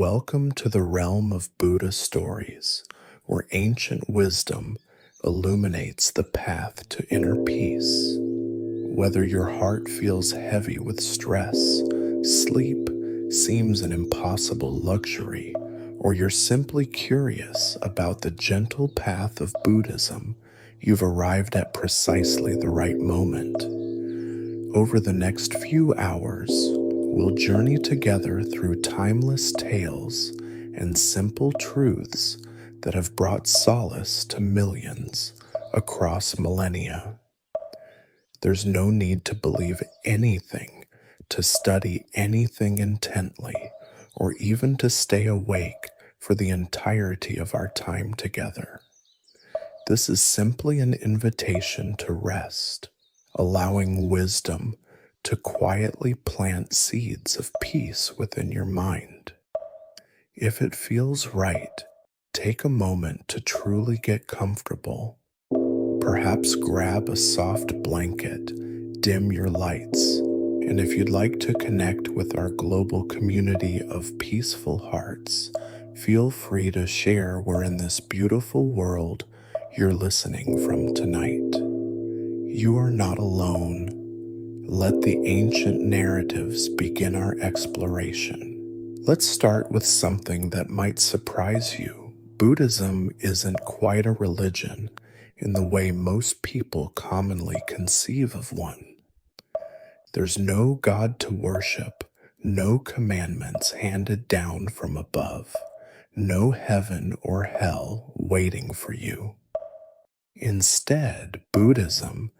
Welcome to the realm of Buddha stories, where ancient wisdom illuminates the path to inner peace. Whether your heart feels heavy with stress, sleep seems an impossible luxury, or you're simply curious about the gentle path of Buddhism, you've arrived at precisely the right moment. Over the next few hours, we'll journey together through timeless tales and simple truths that have brought solace to millions across millennia. There's no need to believe anything, to study anything intently, or even to stay awake for the entirety of our time together. This is simply an invitation to rest, allowing wisdom to quietly plant seeds of peace within your mind. If it feels right, take a moment to truly get comfortable. Perhaps grab a soft blanket, dim your lights, and if you'd like to connect with our global community of peaceful hearts, feel free to share where in this beautiful world you're listening from tonight. You are not alone. Let the ancient narratives begin our exploration. Let's start with something that might surprise you. Buddhism isn't quite a religion in the way most people commonly conceive of one. There's no God to worship, no commandments handed down from above, no heaven or hell waiting for you. Instead, Buddhism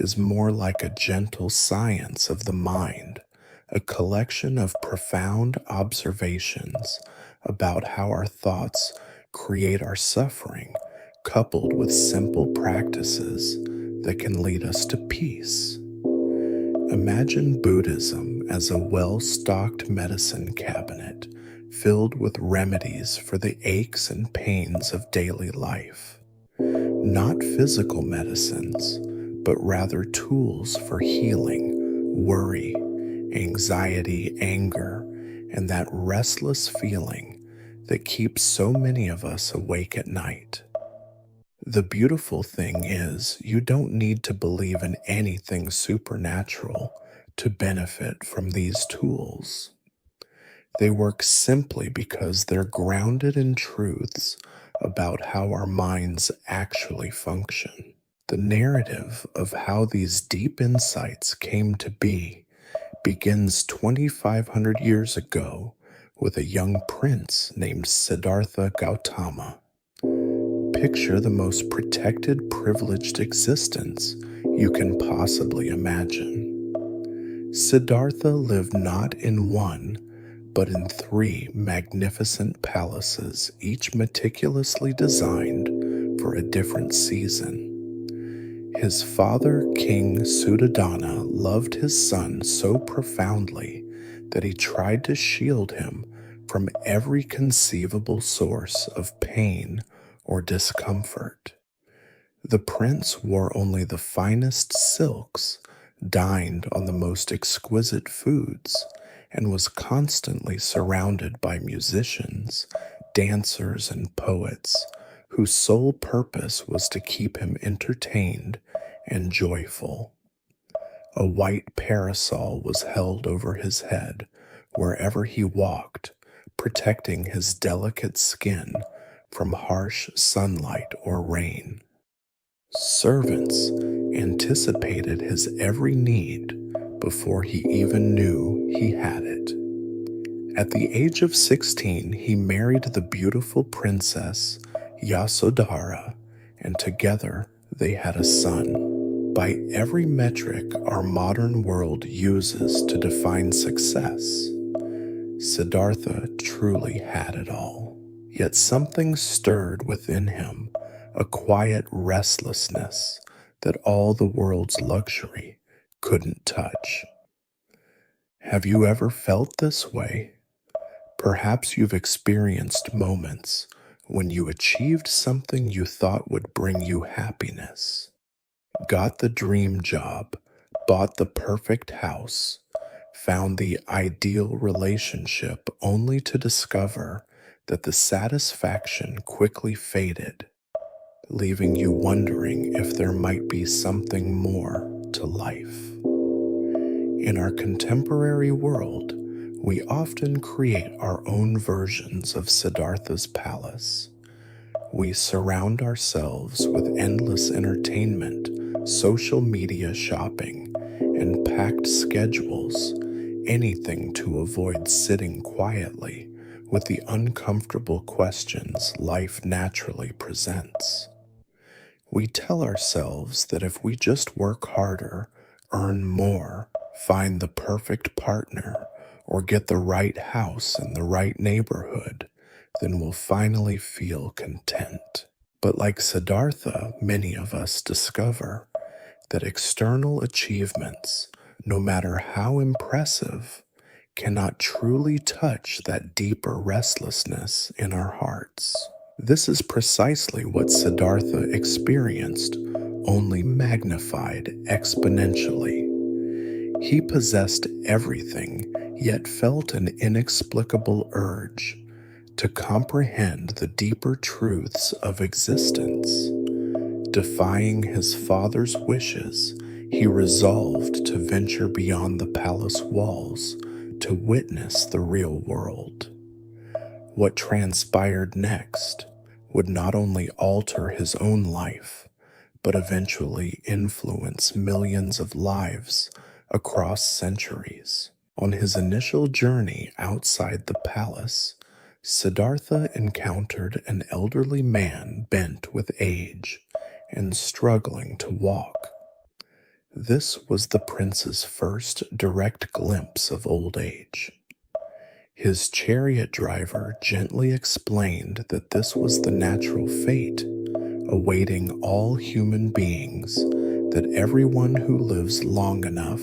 is more like a gentle science of the mind, a collection of profound observations about how our thoughts create our suffering, coupled with simple practices that can lead us to peace. Imagine Buddhism as a well-stocked medicine cabinet filled with remedies for the aches and pains of daily life. Not physical medicines, but rather tools for healing, worry, anxiety, anger, and that restless feeling that keeps so many of us awake at night. The beautiful thing is, you don't need to believe in anything supernatural to benefit from these tools. They work simply because they're grounded in truths about how our minds actually function. The narrative of how these deep insights came to be begins 2,500 years ago with a young prince named Siddhartha Gautama. Picture the most protected, privileged existence you can possibly imagine. Siddhartha lived not in one, but in three magnificent palaces, each meticulously designed for a different season. His father, King Suddhodana, loved his son so profoundly that he tried to shield him from every conceivable source of pain or discomfort. The prince wore only the finest silks, dined on the most exquisite foods, and was constantly surrounded by musicians, dancers, and poets whose sole purpose was to keep him entertained and joyful. A white parasol was held over his head wherever he walked, protecting his delicate skin from harsh sunlight or rain. Servants anticipated his every need before he even knew he had it. At the age of 16, he married the beautiful princess Yasodhara, and together they had a son. By every metric our modern world uses to define success, Siddhartha truly had it all. Yet something stirred within him, a quiet restlessness that all the world's luxury couldn't touch. Have you ever felt this way? Perhaps you've experienced moments when you achieved something you thought would bring you happiness, got the dream job, bought the perfect house, found the ideal relationship only to discover that the satisfaction quickly faded, leaving you wondering if there might be something more to life. In our contemporary world, we often create our own versions of Siddhartha's palace. We surround ourselves with endless entertainment, social media shopping, and packed schedules, anything to avoid sitting quietly with the uncomfortable questions life naturally presents. We tell ourselves that if we just work harder, earn more, find the perfect partner, or get the right house in the right neighborhood, then we'll finally feel content. But like Siddhartha, many of us discover that external achievements, no matter how impressive, cannot truly touch that deeper restlessness in our hearts. This is precisely what Siddhartha experienced, only magnified exponentially. He possessed everything, yet felt an inexplicable urge to comprehend the deeper truths of existence. Defying his father's wishes, he resolved to venture beyond the palace walls to witness the real world. What transpired next would not only alter his own life, but eventually influence millions of lives across centuries. On his initial journey outside the palace, Siddhartha encountered an elderly man bent with age and struggling to walk. This was the prince's first direct glimpse of old age. His chariot driver gently explained that this was the natural fate awaiting all human beings, that everyone who lives long enough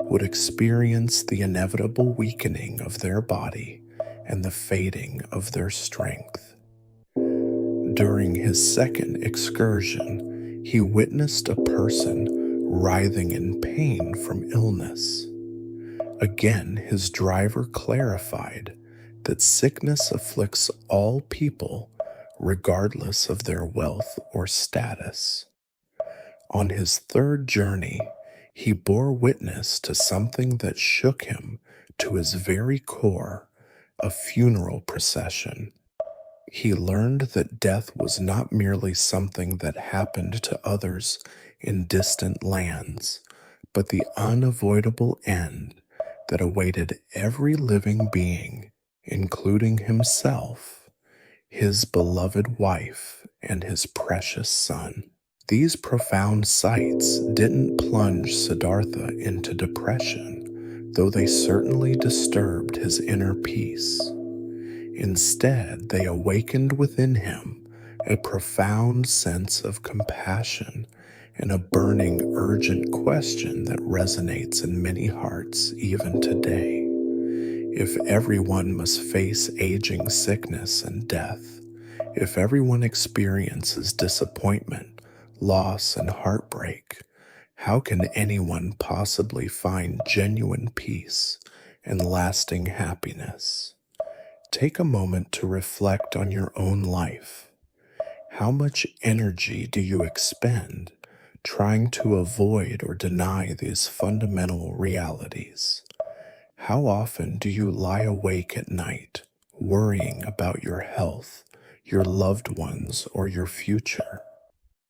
would experience the inevitable weakening of their body and the fading of their strength. During his second excursion, he witnessed a person writhing in pain from illness. Again, his driver clarified that sickness afflicts all people, regardless of their wealth or status. On his third journey, he bore witness to something that shook him to his very core, a funeral procession. He learned that death was not merely something that happened to others in distant lands, but the unavoidable end that awaited every living being, including himself, his beloved wife, and his precious son. These profound sights didn't plunge Siddhartha into depression, though they certainly disturbed his inner peace. Instead, they awakened within him a profound sense of compassion and a burning, urgent question that resonates in many hearts even today. If everyone must face aging, sickness, and death, if everyone experiences disappointment, loss, and heartbreak, how can anyone possibly find genuine peace and lasting happiness? Take a moment to reflect on your own life. How much energy do you expend trying to avoid or deny these fundamental realities? How often do you lie awake at night, worrying about your health, your loved ones, or your future?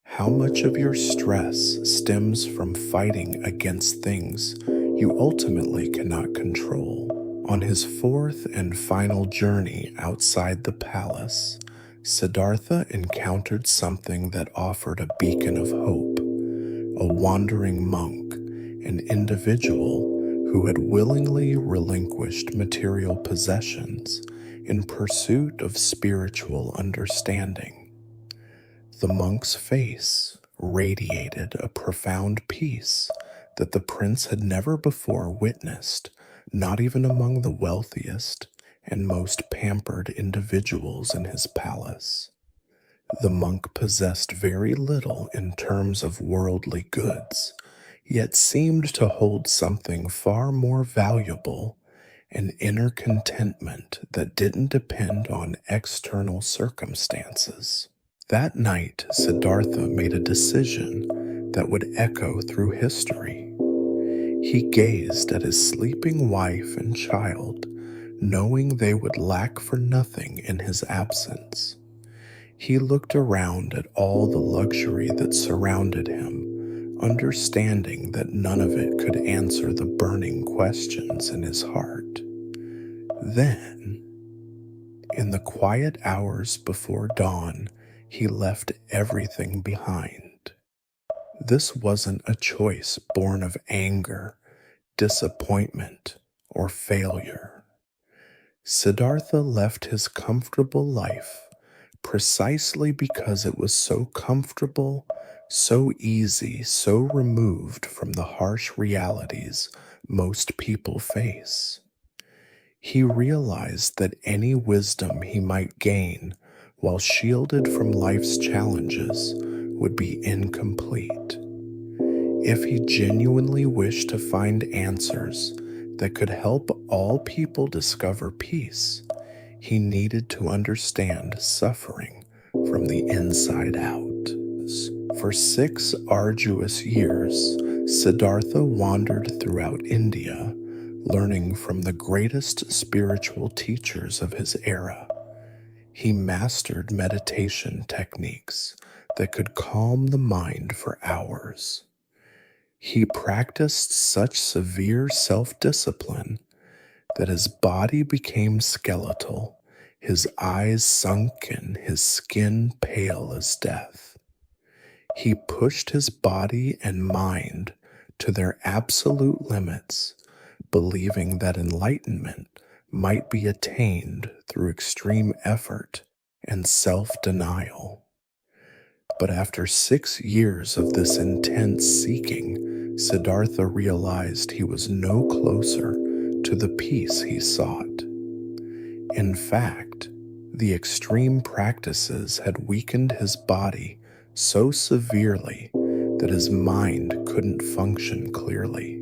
How much of your stress stems from fighting against things you ultimately cannot control? On his fourth and final journey outside the palace, Siddhartha encountered something that offered a beacon of hope. A wandering monk, an individual who had willingly relinquished material possessions in pursuit of spiritual understanding. The monk's face radiated a profound peace that the prince had never before witnessed, not even among the wealthiest and most pampered individuals in his palace. The monk possessed very little in terms of worldly goods, yet seemed to hold something far more valuable, an inner contentment that didn't depend on external circumstances. That night, Siddhartha made a decision that would echo through history. He gazed at his sleeping wife and child, knowing they would lack for nothing in his absence. He looked around at all the luxury that surrounded him, understanding that none of it could answer the burning questions in his heart. Then, in the quiet hours before dawn, he left everything behind. This wasn't a choice born of anger, disappointment, or failure. Siddhartha left his comfortable life precisely because it was so comfortable, so easy, so removed from the harsh realities most people face. He realized that any wisdom he might gain while shielded from life's challenges would be incomplete. If he genuinely wished to find answers that could help all people discover peace, he needed to understand suffering from the inside out. For 6 arduous years, Siddhartha wandered throughout India, learning from the greatest spiritual teachers of his era. He mastered meditation techniques that could calm the mind for hours. He practiced such severe self-discipline that his body became skeletal, his eyes sunken, his skin pale as death. He pushed his body and mind to their absolute limits, believing that enlightenment might be attained through extreme effort and self-denial. But after 6 years of this intense seeking, Siddhartha realized he was no closer to the peace he sought. In fact, the extreme practices had weakened his body so severely that his mind couldn't function clearly.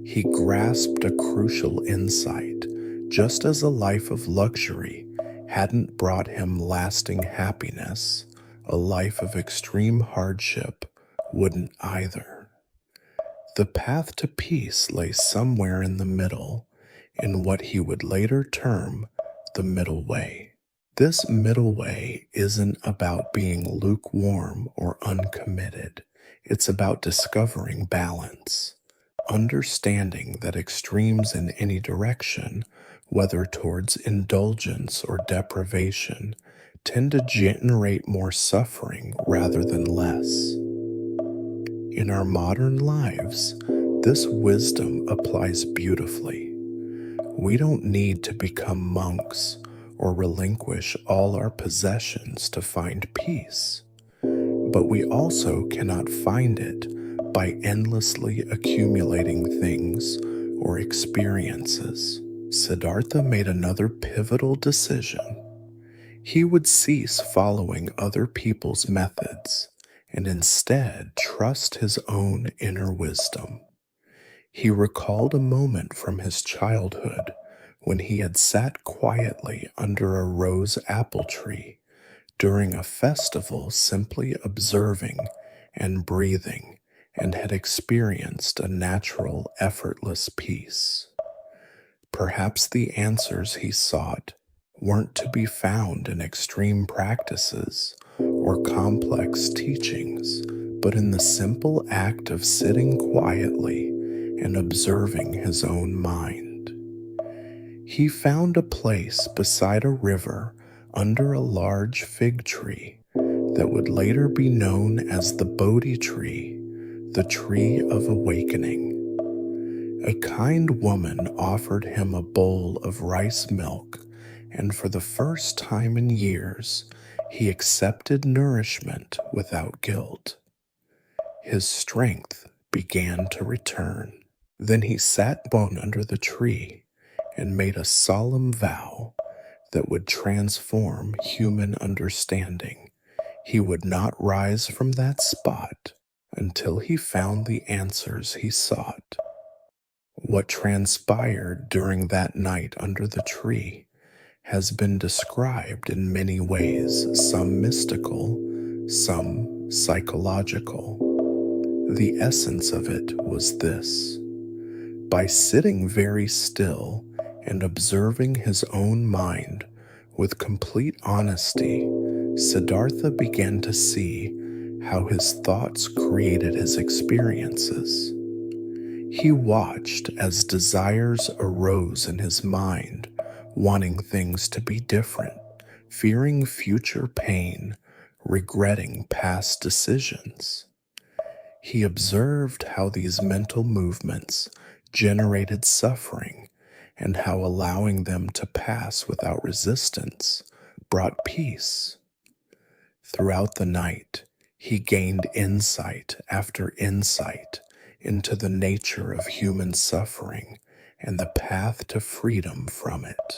He grasped a crucial insight, just as a life of luxury hadn't brought him lasting happiness, a life of extreme hardship wouldn't either. The path to peace lay somewhere in the middle, in what he would later term the middle way. This middle way isn't about being lukewarm or uncommitted. It's about discovering balance, understanding that extremes in any direction, whether towards indulgence or deprivation, tend to generate more suffering rather than less. In our modern lives, this wisdom applies beautifully. We don't need to become monks or relinquish all our possessions to find peace, but we also cannot find it by endlessly accumulating things or experiences. Siddhartha made another pivotal decision. He would cease following other people's methods and instead trust his own inner wisdom. He recalled a moment from his childhood when he had sat quietly under a rose apple tree during a festival, simply observing and breathing, and had experienced a natural, effortless peace. Perhaps the answers he sought weren't to be found in extreme practices or complex teachings, but in the simple act of sitting quietly and observing his own mind. He found a place beside a river under a large fig tree that would later be known as the Bodhi tree, the tree of awakening. A kind woman offered him a bowl of rice milk, and for the first time in years, he accepted nourishment without guilt. His strength began to return. Then he sat down under the tree and made a solemn vow that would transform human understanding. He would not rise from that spot until he found the answers he sought. What transpired during that night under the tree has been described in many ways, some mystical, some psychological. The essence of it was this: by sitting very still and observing his own mind with complete honesty, Siddhartha began to see how his thoughts created his experiences. He watched as desires arose in his mind, wanting things to be different, fearing future pain, regretting past decisions. He observed how these mental movements generated suffering and how allowing them to pass without resistance brought peace. Throughout the night, he gained insight after insight into the nature of human suffering and the path to freedom from it.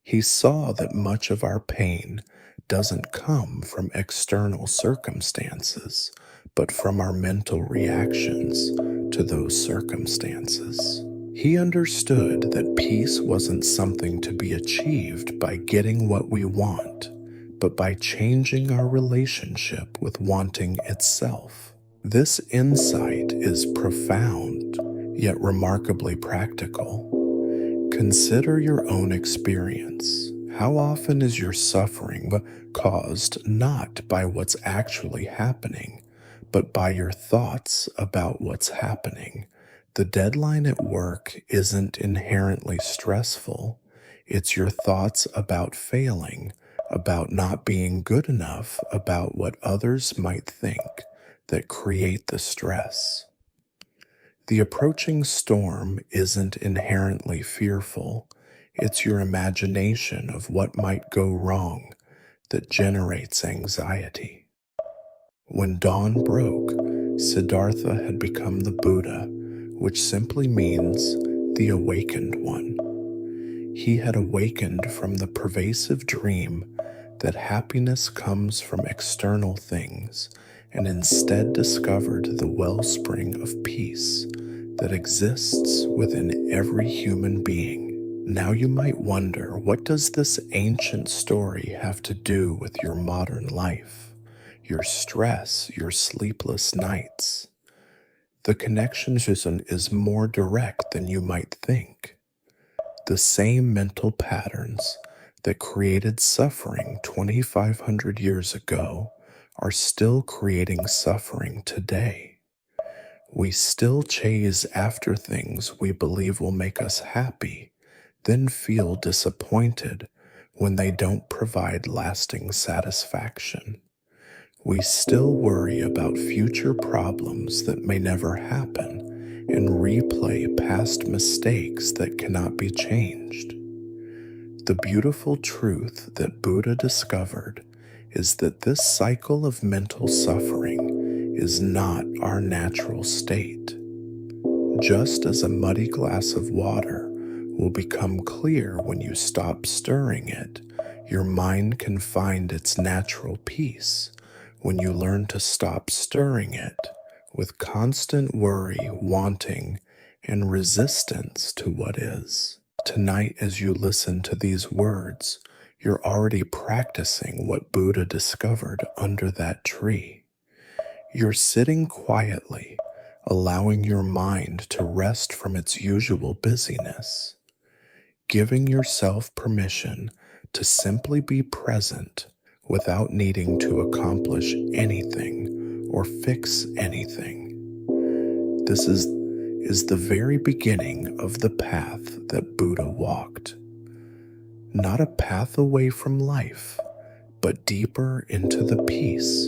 He saw that much of our pain doesn't come from external circumstances, but from our mental reactions to those circumstances. He understood that peace wasn't something to be achieved by getting what we want, but by changing our relationship with wanting itself. This insight is profound, yet remarkably practical. Consider your own experience. How often is your suffering caused not by what's actually happening, but by your thoughts about what's happening? The deadline at work isn't inherently stressful. It's your thoughts about failing, about not being good enough, about what others might think that create the stress. The approaching storm isn't inherently fearful. It's your imagination of what might go wrong that generates anxiety. When dawn broke, Siddhartha had become the Buddha, which simply means the awakened one. He had awakened from the pervasive dream that happiness comes from external things and instead discovered the wellspring of peace that exists within every human being. Now you might wonder, what does this ancient story have to do with your modern life, your stress, your sleepless nights? The connection is more direct than you might think. The same mental patterns that created suffering 2,500 years ago are still creating suffering today. We still chase after things we believe will make us happy, then feel disappointed when they don't provide lasting satisfaction. We still worry about future problems that may never happen and replay past mistakes that cannot be changed. The beautiful truth that Buddha discovered is that this cycle of mental suffering is not our natural state. Just as a muddy glass of water will become clear when you stop stirring it, your mind can find its natural peace when you learn to stop stirring it with constant worry, wanting, and resistance to what is. Tonight, as you listen to these words, you're already practicing what Buddha discovered under that tree. You're sitting quietly, allowing your mind to rest from its usual busyness, giving yourself permission to simply be present without needing to accomplish anything or fix anything. This is the very beginning of the path that Buddha walked. Not a path away from life, but deeper into the peace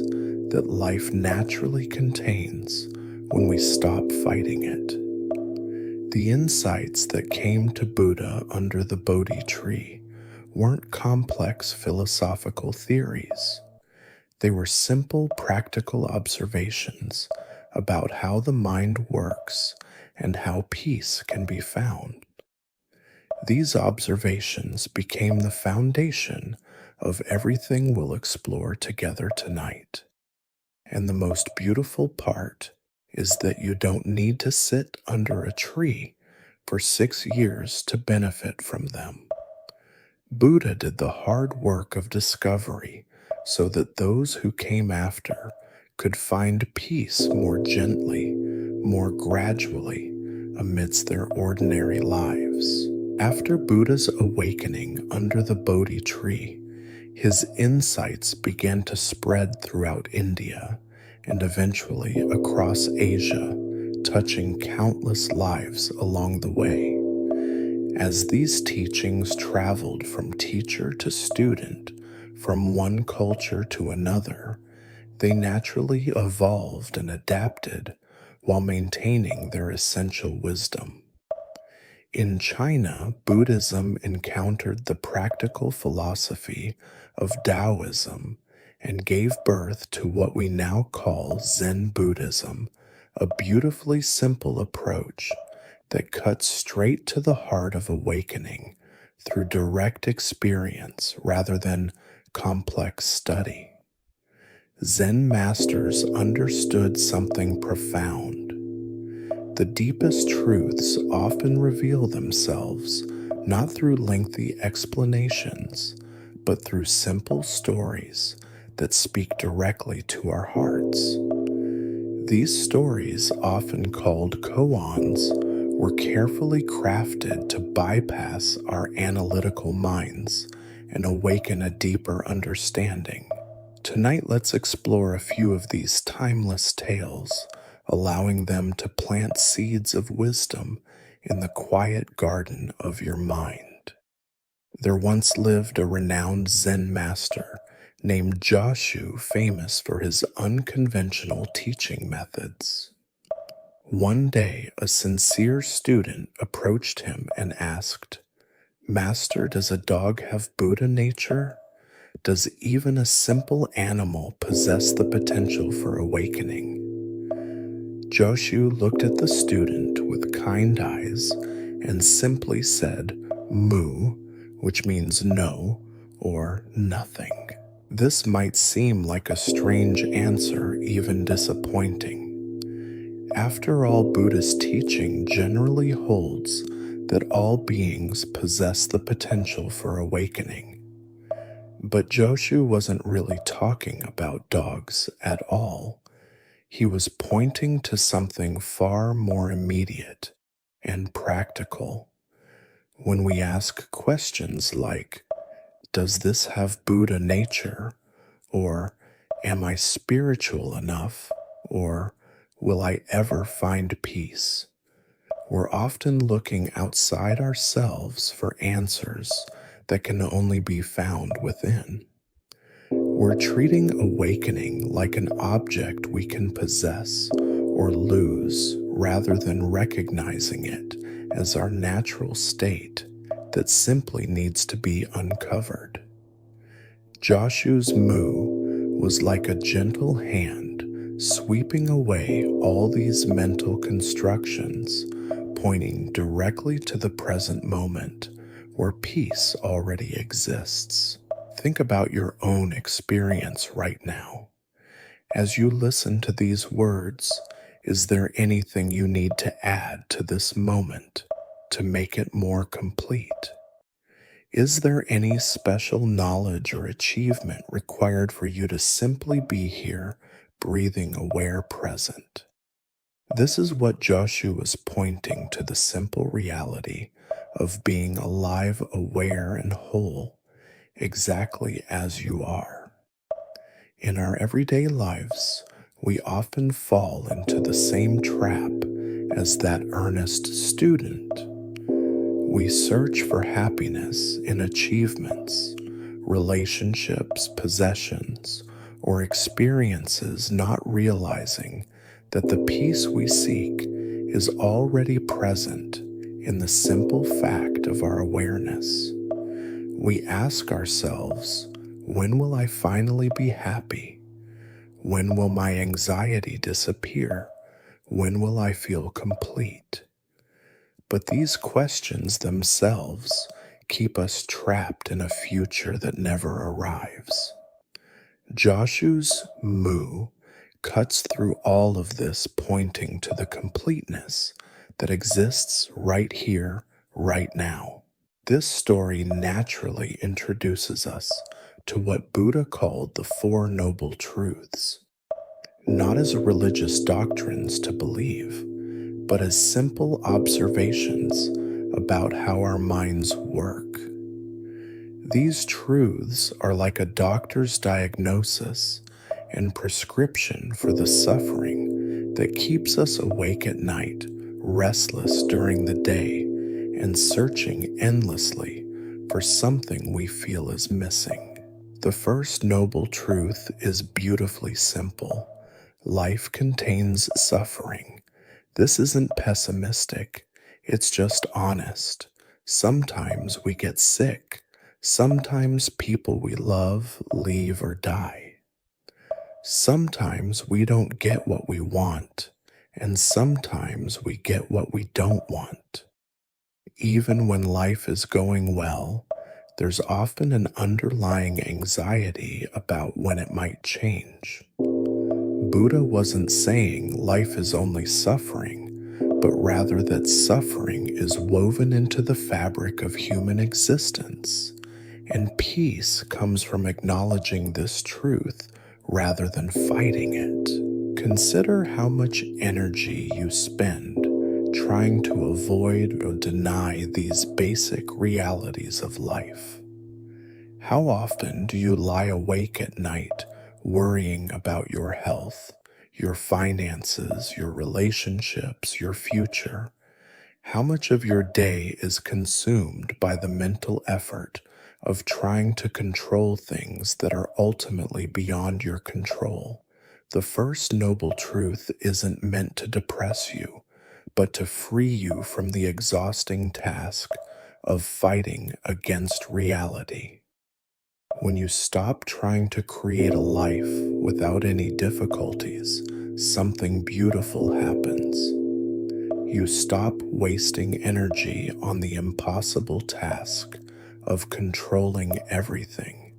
that life naturally contains when we stop fighting it. The insights that came to Buddha under the Bodhi tree weren't complex philosophical theories. They were simple, practical observations about how the mind works and how peace can be found. These observations became the foundation of everything we'll explore together tonight. And the most beautiful part is that you don't need to sit under a tree for 6 years to benefit from them. Buddha did the hard work of discovery so that those who came after could find peace more gently, more gradually, amidst their ordinary lives. After Buddha's awakening under the Bodhi tree, his insights began to spread throughout India and eventually across Asia, touching countless lives along the way. As these teachings traveled from teacher to student, from one culture to another, they naturally evolved and adapted while maintaining their essential wisdom. In China, Buddhism encountered the practical philosophy of Taoism and gave birth to what we now call Zen Buddhism, a beautifully simple approach that cuts straight to the heart of awakening through direct experience rather than complex study. Zen masters understood something profound. The deepest truths often reveal themselves not through lengthy explanations, but through simple stories that speak directly to our hearts. These stories, often called koans, were carefully crafted to bypass our analytical minds and awaken a deeper understanding. Tonight, let's explore a few of these timeless tales, allowing them to plant seeds of wisdom in the quiet garden of your mind. There once lived a renowned Zen master named Joshu, famous for his unconventional teaching methods. One day, a sincere student approached him and asked, "Master, does a dog have Buddha nature? Does even a simple animal possess the potential for awakening?" Joshu looked at the student with kind eyes and simply said, "Mu," which means no or nothing. This might seem like a strange answer, even disappointing. After all, Buddhist teaching generally holds that all beings possess the potential for awakening. But Joshu wasn't really talking about dogs at all. He was pointing to something far more immediate and practical. When we ask questions like, "Does this have Buddha nature?" or "Am I spiritual enough?" or "Will I ever find peace?" we're often looking outside ourselves for answers that can only be found within. We're treating awakening like an object we can possess or lose rather than recognizing it as our natural state that simply needs to be uncovered. Joshu's mu was like a gentle hand sweeping away all these mental constructions, pointing directly to the present moment where peace already exists. Think about your own experience right now. As you listen to these words, is there anything you need to add to this moment to make it more complete? Is there any special knowledge or achievement required for you to simply be here, breathing aware present? This is what Joshua was pointing to, the simple reality of being alive, aware, and whole, exactly as you are. In our everyday lives, we often fall into the same trap as that earnest student. We search for happiness in achievements, relationships, possessions, or experiences, not realizing that the peace we seek is already present in the simple fact of our awareness. We ask ourselves, when will I finally be happy? When will my anxiety disappear? When will I feel complete? But these questions themselves keep us trapped in a future that never arrives. Joshu's mu cuts through all of this, pointing to the completeness that exists right here, right now. This story naturally introduces us to what Buddha called the Four Noble Truths, not as religious doctrines to believe, but as simple observations about how our minds work. These truths are like a doctor's diagnosis and prescription for the suffering that keeps us awake at night, restless during the day, and searching endlessly for something we feel is missing. The first noble truth is beautifully simple. Life contains suffering. This isn't pessimistic, it's just honest. Sometimes we get sick. Sometimes people we love leave or die. Sometimes we don't get what we want, and sometimes we get what we don't want. Even when life is going well, there's often an underlying anxiety about when it might change. Buddha wasn't saying life is only suffering, but rather that suffering is woven into the fabric of human existence, and peace comes from acknowledging this truth rather than fighting it. Consider how much energy you spend trying to avoid or deny these basic realities of life. How often do you lie awake at night worrying about your health, your finances, your relationships, your future? How much of your day is consumed by the mental effort of trying to control things that are ultimately beyond your control? The first noble truth isn't meant to depress you, but to free you from the exhausting task of fighting against reality. When you stop trying to create a life without any difficulties, something beautiful happens. You stop wasting energy on the impossible task of controlling everything,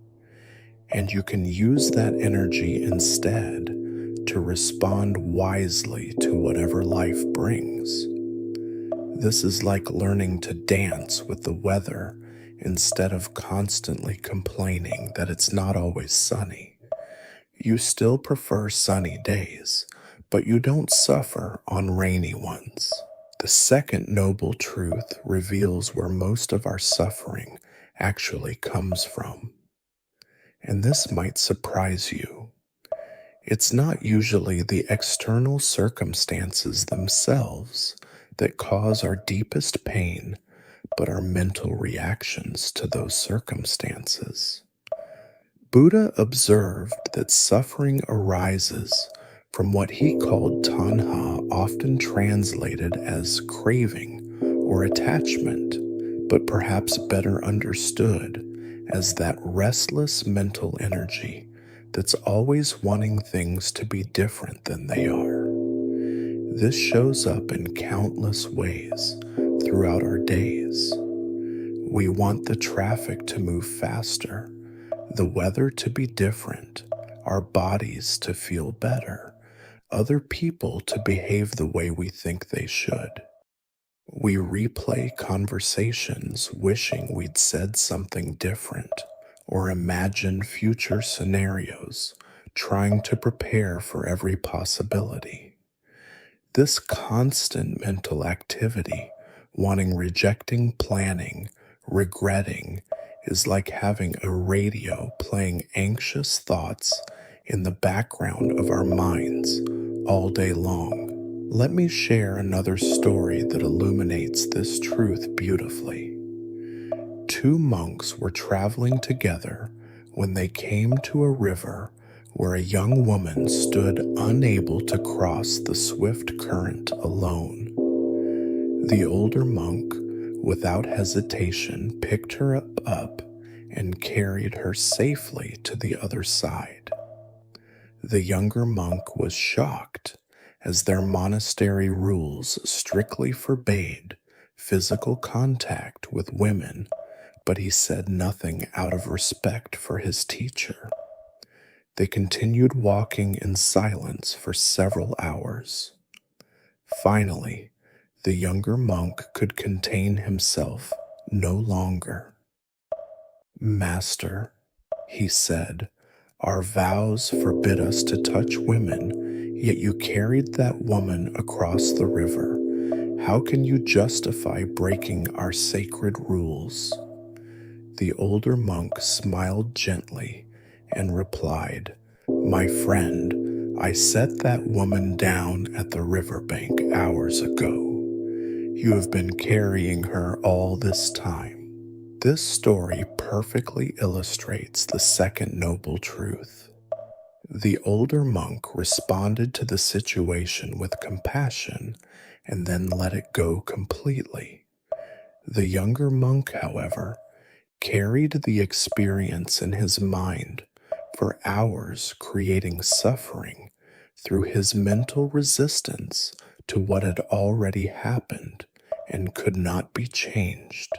and you can use that energy instead to respond wisely to whatever life brings. This is like learning to dance with the weather instead of constantly complaining that it's not always sunny. You still prefer sunny days, but you don't suffer on rainy ones. The second noble truth reveals where most of our suffering actually comes from. And this might surprise you. It's not usually the external circumstances themselves that cause our deepest pain, but our mental reactions to those circumstances. Buddha observed that suffering arises from what he called tanha, often translated as craving or attachment, but perhaps better understood as that restless mental energy that's always wanting things to be different than they are. This shows up in countless ways throughout our days. We want the traffic to move faster, the weather to be different, our bodies to feel better, other people to behave the way we think they should. We replay conversations wishing we'd said something different, or imagine future scenarios, trying to prepare for every possibility. This constant mental activity, rejecting, planning, regretting, is like having a radio playing anxious thoughts in the background of our minds all day long. Let me share another story that illuminates this truth beautifully. Two monks were traveling together when they came to a river where a young woman stood unable to cross the swift current alone. The older monk, without hesitation, picked her up and carried her safely to the other side. The younger monk was shocked, as their monastery rules strictly forbade physical contact with women, but he said nothing out of respect for his teacher. They continued walking in silence for several hours. Finally, the younger monk could contain himself no longer. "Master," he said, "our vows forbid us to touch women, yet you carried that woman across the river. How can you justify breaking our sacred rules?" The older monk smiled gently and replied, "My friend, I set that woman down at the riverbank hours ago. You have been carrying her all this time." This story perfectly illustrates the second noble truth. The older monk responded to the situation with compassion and then let it go completely. The younger monk, however, carried the experience in his mind for hours, creating suffering through his mental resistance to what had already happened and could not be changed.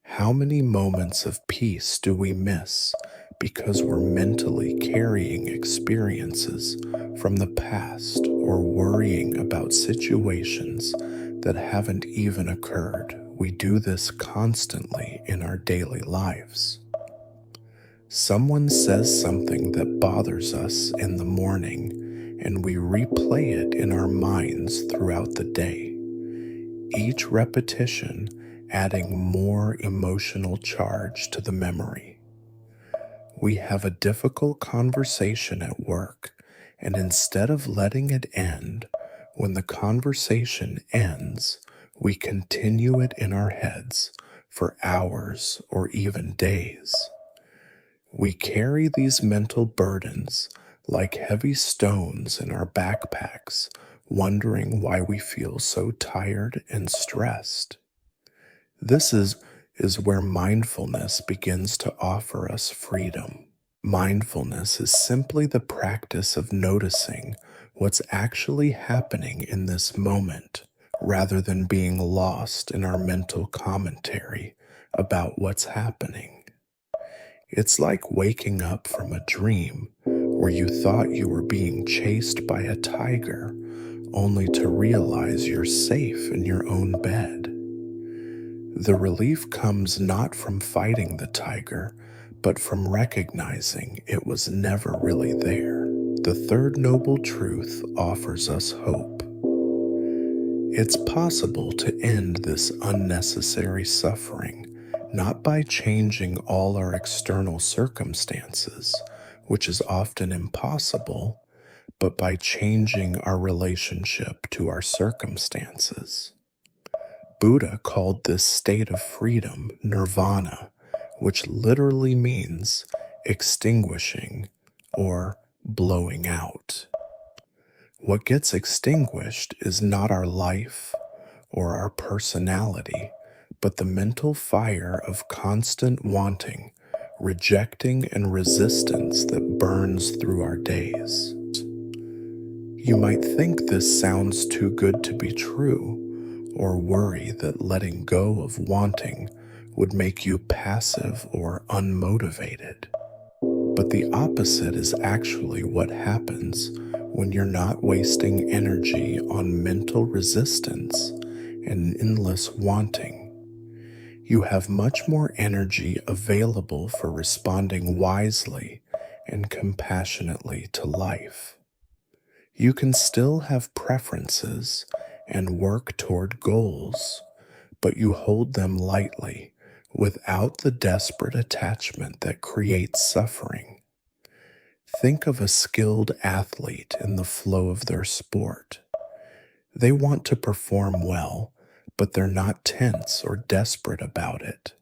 How many moments of peace do we miss because we're mentally carrying experiences from the past or worrying about situations that haven't even occurred? We do this constantly in our daily lives. Someone says something that bothers us in the morning, and we replay it in our minds throughout the day, each repetition adding more emotional charge to the memory. We have a difficult conversation at work, and instead of letting it end, when the conversation ends, we continue it in our heads for hours or even days. We carry these mental burdens like heavy stones in our backpacks, wondering why we feel so tired and stressed. This is where mindfulness begins to offer us freedom. Mindfulness is simply the practice of noticing what's actually happening in this moment, rather than being lost in our mental commentary about what's happening. It's like waking up from a dream where you thought you were being chased by a tiger, only to realize you're safe in your own bed. The relief comes not from fighting the tiger, but from recognizing it was never really there. The third noble truth offers us hope. It's possible to end this unnecessary suffering, not by changing all our external circumstances, which is often impossible, but by changing our relationship to our circumstances. Buddha called this state of freedom nirvana, which literally means extinguishing or blowing out. What gets extinguished is not our life or our personality, but the mental fire of constant wanting, rejecting, and resistance that burns through our days. You might think this sounds too good to be true, or worry that letting go of wanting would make you passive or unmotivated. But the opposite is actually what happens when you're not wasting energy on mental resistance and endless wanting. You have much more energy available for responding wisely and compassionately to life. You can still have preferences and work toward goals, but you hold them lightly without the desperate attachment that creates suffering. Think of a skilled athlete in the flow of their sport. They want to perform well, but they're not tense or desperate about it.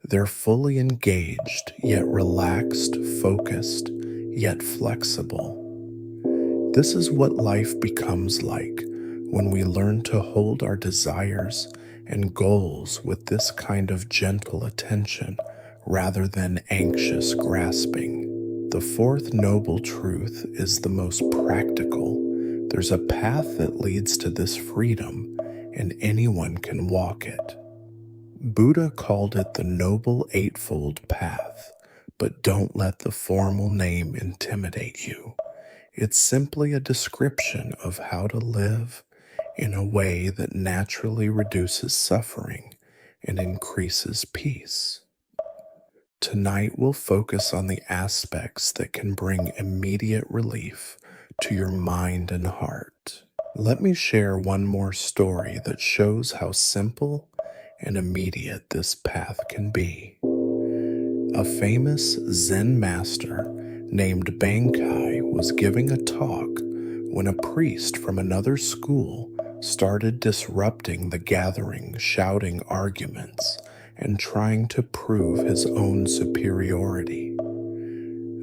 They're fully engaged, yet relaxed, focused, yet flexible. This is what life becomes like when we learn to hold our desires and goals with this kind of gentle attention rather than anxious grasping. The fourth noble truth is the most practical. There's a path that leads to this freedom, and anyone can walk it. Buddha called it the Noble Eightfold Path, But don't let the formal name intimidate you. It's simply a description of how to live in a way that naturally reduces suffering and increases peace. Tonight, we'll focus on the aspects that can bring immediate relief to your mind and heart. Let me share one more story that shows how simple and immediate this path can be. A famous Zen master named Bankai was giving a talk when a priest from another school started disrupting the gathering, shouting arguments and trying to prove his own superiority.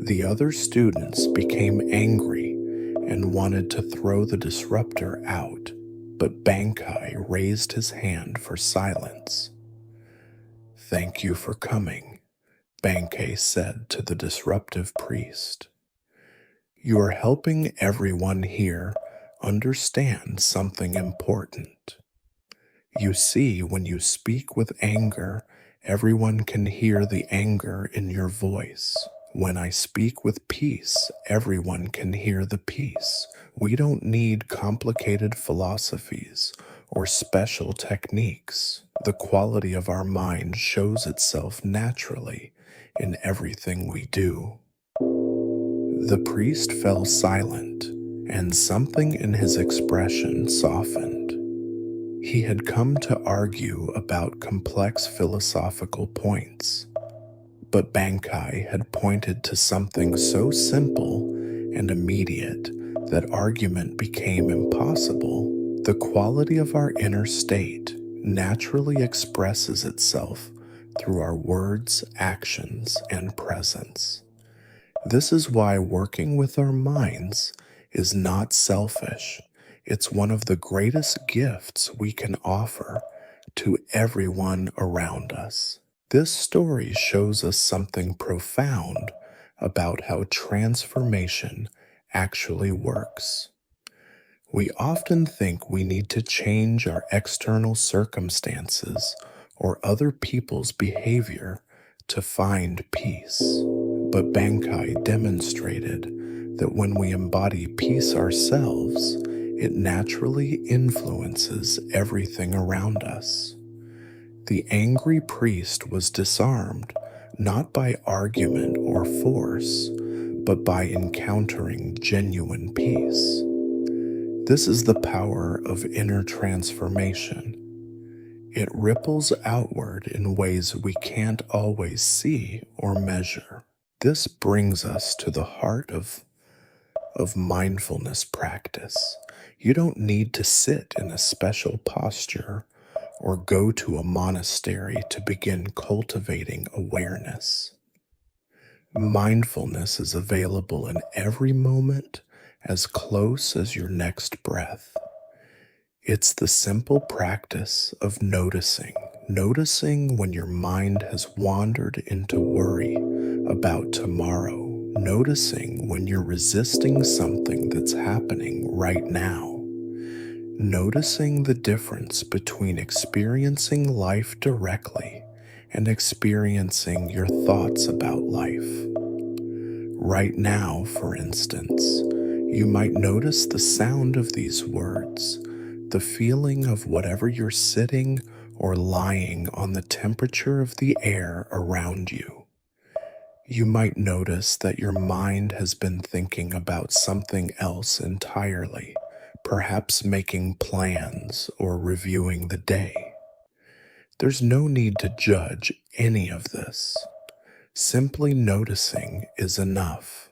The other students became angry and wanted to throw the disruptor out, but Bankai raised his hand for silence. "Thank you for coming," Bankai said to the disruptive priest. "You are helping everyone here understand something important. You see, when you speak with anger, everyone can hear the anger in your voice. When I speak with peace, everyone can hear the peace. We don't need complicated philosophies or special techniques. The quality of our mind shows itself naturally in everything we do." The priest fell silent, and something in his expression softened. He had come to argue about complex philosophical points, but Bankai had pointed to something so simple and immediate that argument became impossible. The quality of our inner state naturally expresses itself through our words, actions, and presence. This is why working with our minds is not selfish. It's one of the greatest gifts we can offer to everyone around us. This story shows us something profound about how transformation actually works. We often think we need to change our external circumstances or other people's behavior to find peace. But Bankai demonstrated that when we embody peace ourselves, it naturally influences everything around us. The angry priest was disarmed not by argument or force, but by encountering genuine peace. This is the power of inner transformation. It ripples outward in ways we can't always see or measure. This brings us to the heart of mindfulness practice. You don't need to sit in a special posture or go to a monastery to begin cultivating awareness. Mindfulness is available in every moment, as close as your next breath. It's the simple practice of noticing when your mind has wandered into worry about tomorrow, noticing when you're resisting something that's happening right now, noticing the difference between experiencing life directly and experiencing your thoughts about life. Right now, for instance, you might notice the sound of these words, the feeling of whatever you're sitting or lying on, the temperature of the air around you. You might notice that your mind has been thinking about something else entirely, perhaps making plans or reviewing the day. There's no need to judge any of this. Simply noticing is enough.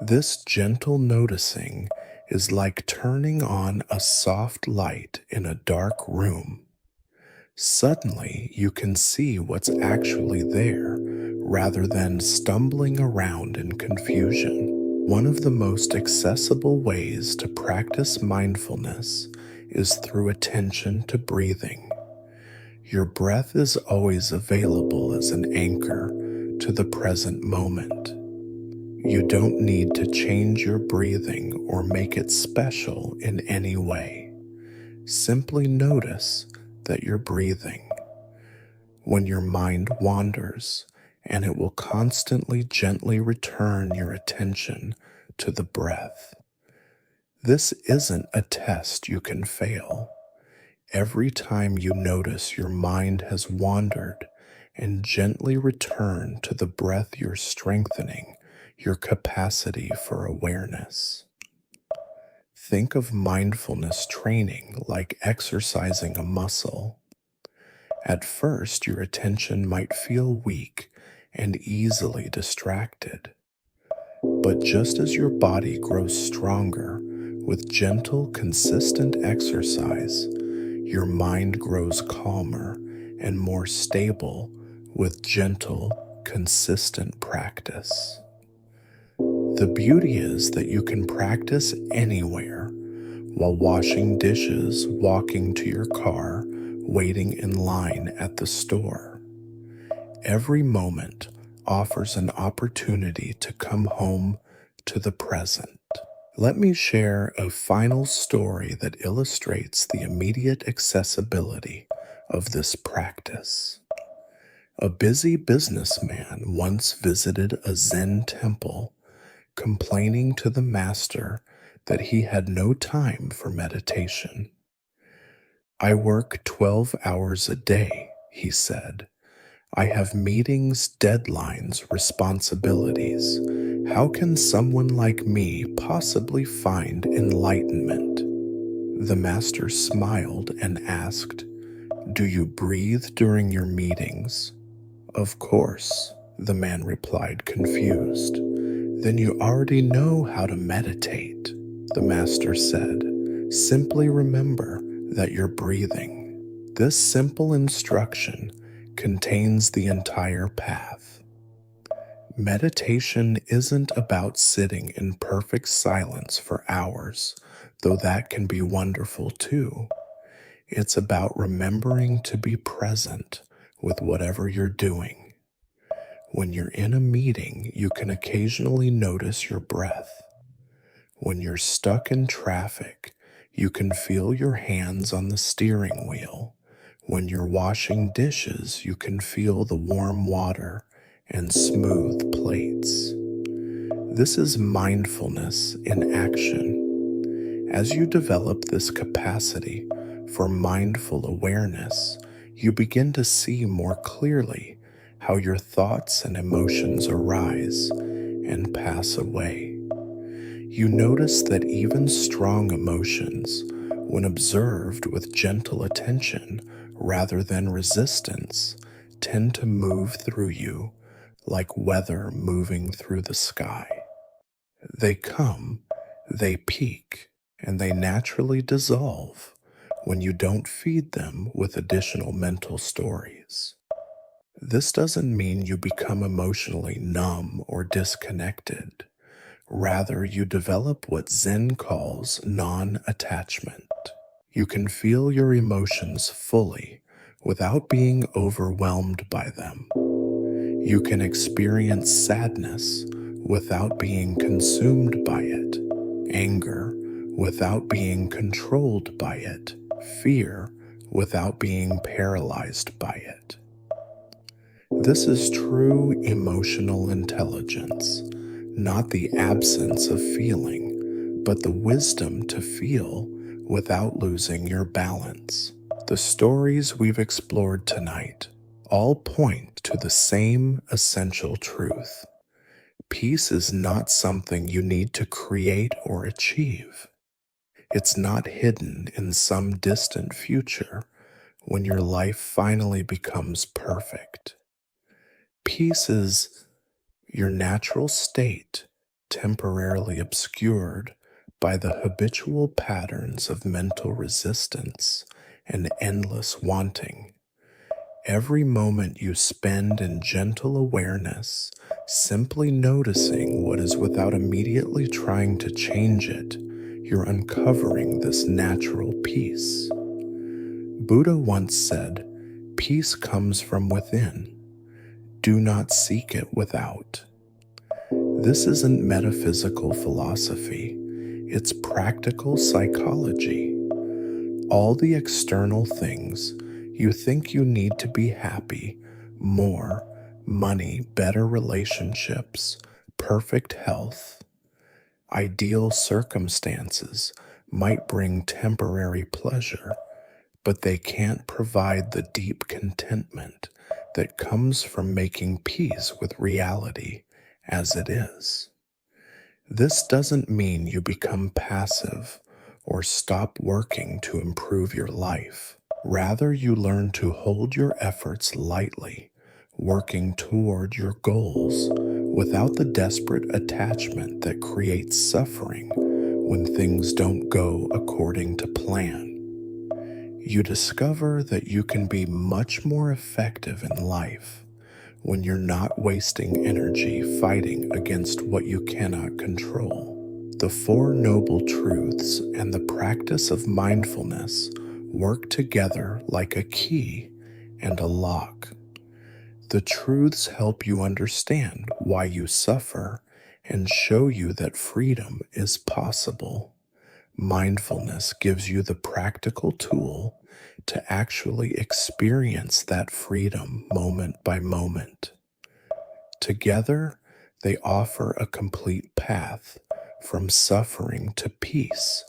This gentle noticing is like turning on a soft light in a dark room. Suddenly, you can see what's actually there rather than stumbling around in confusion. One of the most accessible ways to practice mindfulness is through attention to breathing. Your breath is always available as an anchor to the present moment. You don't need to change your breathing or make it special in any way. Simply notice that you're breathing. When your mind wanders and it will constantly gently return your attention to the breath. This isn't a test you can fail. Every time you notice your mind has wandered and gently return to the breath, you're strengthening your capacity for awareness. Think of mindfulness training like exercising a muscle. At first, your attention might feel weak and easily distracted. But just as your body grows stronger with gentle, consistent exercise, your mind grows calmer and more stable with gentle, consistent practice. The beauty is that you can practice anywhere, while washing dishes, walking to your car, waiting in line at the store. Every moment offers an opportunity to come home to the present. Let me share a final story that illustrates the immediate accessibility of this practice. A busy businessman once visited a Zen temple, complaining to the master that he had no time for meditation. "I work 12 hours a day," he said. "I have meetings, deadlines, responsibilities. How can someone like me possibly find enlightenment?" The master smiled and asked, "Do you breathe during your meetings?" "Of course," the man replied, confused. "Then you already know how to meditate," the master said. "Simply remember that you're breathing." This simple instruction contains the entire path. Meditation isn't about sitting in perfect silence for hours, though that can be wonderful too. It's about remembering to be present with whatever you're doing. When you're in a meeting, you can occasionally notice your breath. When you're stuck in traffic, you can feel your hands on the steering wheel. When you're washing dishes, you can feel the warm water and smooth plates. This is mindfulness in action. As you develop this capacity for mindful awareness, you begin to see more clearly how your thoughts and emotions arise and pass away. You notice that even strong emotions, when observed with gentle attention rather than resistance, tend to move through you like weather moving through the sky. They come, they peak, and they naturally dissolve when you don't feed them with additional mental stories. This doesn't mean you become emotionally numb or disconnected. Rather, you develop what Zen calls non-attachment. You can feel your emotions fully without being overwhelmed by them. You can experience sadness without being consumed by it, anger without being controlled by it, fear without being paralyzed by it. This is true emotional intelligence, not the absence of feeling, but the wisdom to feel without losing your balance. The stories we've explored tonight all point to the same essential truth. Peace is not something you need to create or achieve. It's not hidden in some distant future when your life finally becomes perfect. Peace is your natural state, temporarily obscured by the habitual patterns of mental resistance and endless wanting. Every moment you spend in gentle awareness, simply noticing what is without immediately trying to change it, you're uncovering this natural peace. Buddha once said, "Peace comes from within. Do not seek it without." This isn't metaphysical philosophy, it's practical psychology. All the external things you think you need to be happy, more, Money, better relationships, perfect health, ideal circumstances might bring temporary pleasure, but they can't provide the deep contentment that comes from making peace with reality as it is. This doesn't mean you become passive or stop working to improve your life. Rather, you learn to hold your efforts lightly, working toward your goals without the desperate attachment that creates suffering when things don't go according to plan. You discover that you can be much more effective in life when you're not wasting energy fighting against what you cannot control. The Four Noble Truths and the practice of mindfulness work together like a key and a lock. The truths help you understand why you suffer and show you that freedom is possible. Mindfulness gives you the practical tool to actually experience that freedom moment by moment. Together, they offer a complete path from suffering to peace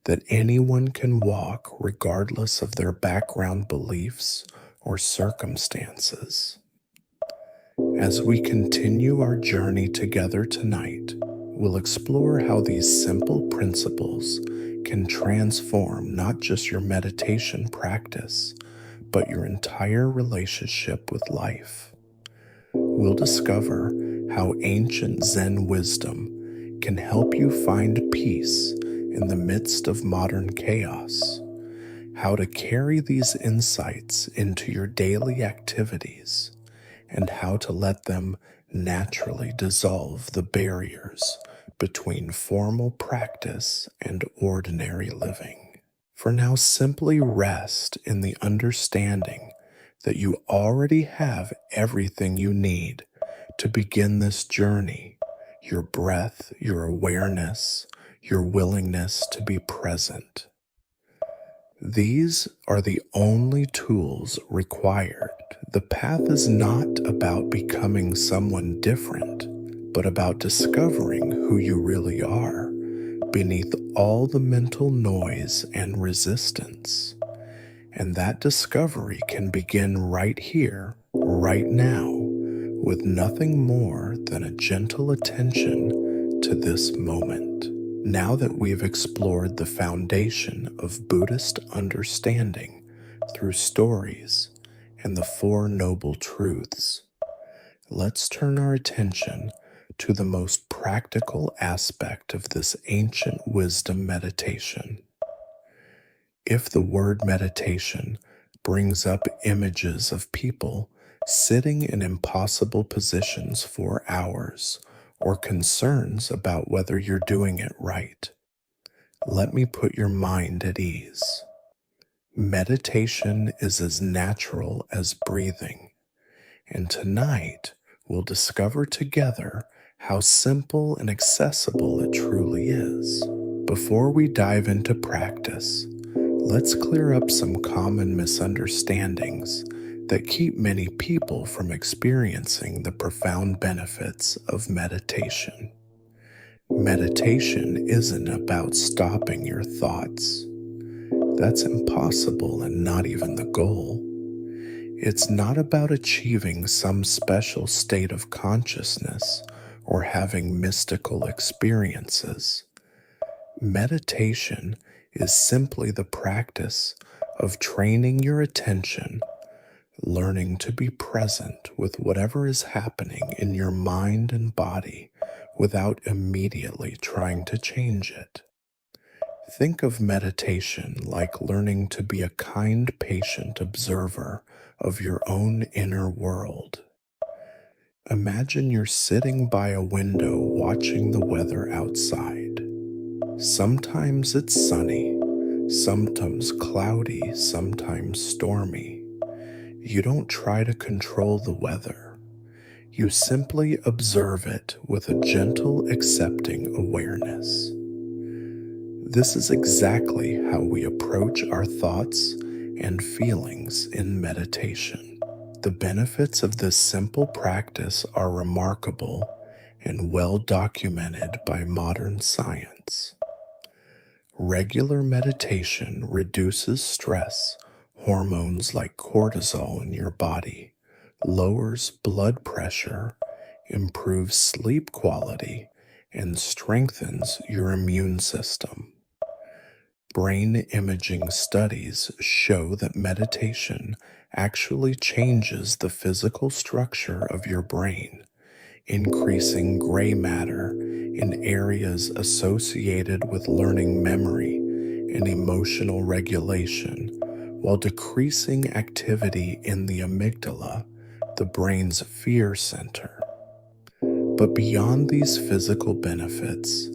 that anyone can walk regardless of their background beliefs or circumstances. As we continue our journey together tonight, we'll explore how these simple principles can transform not just your meditation practice, but your entire relationship with life. We'll discover how ancient Zen wisdom can help you find peace in the midst of modern chaos, how to carry these insights into your daily activities, and how to let them naturally dissolve the barriers between formal practice and ordinary living. For now, simply rest in the understanding that you already have everything you need to begin this journey: your breath, your awareness, your willingness to be present. These are the only tools required. The path is not about becoming someone different, but about discovering who you really are beneath all the mental noise and resistance. And that discovery can begin right here, right now, with nothing more than a gentle attention to this moment. Now that we've explored the foundation of Buddhist understanding through stories and the Four Noble Truths, let's turn our attention to the most practical aspect of this ancient wisdom meditation. If the word meditation brings up images of people sitting in impossible positions for hours, or concerns about whether you're doing it right, let me put your mind at ease. Meditation is as natural as breathing, and tonight we'll discover together how simple and accessible it truly is. Before we dive into practice, let's clear up some common misunderstandings that keep many people from experiencing the profound benefits of meditation. Meditation isn't about stopping your thoughts. That's impossible and not even the goal. It's not about achieving some special state of consciousness or having mystical experiences. Meditation is simply the practice of training your attention, learning to be present with whatever is happening in your mind and body without immediately trying to change it. Think of meditation like learning to be a kind, patient observer of your own inner world. Imagine you're sitting by a window watching the weather outside. Sometimes it's sunny, sometimes cloudy, sometimes stormy. You don't try to control the weather. You simply observe it with a gentle, accepting awareness. This is exactly how we approach our thoughts and feelings in meditation. The benefits of this simple practice are remarkable and well documented by modern science. Regular meditation reduces stress, hormones like cortisol in your body, lowers blood pressure, improves sleep quality, and strengthens your immune system. Brain imaging studies show that meditation actually changes the physical structure of your brain, increasing gray matter in areas associated with learning memory and emotional regulation, while decreasing activity in the amygdala, the brain's fear center. But beyond these physical benefits,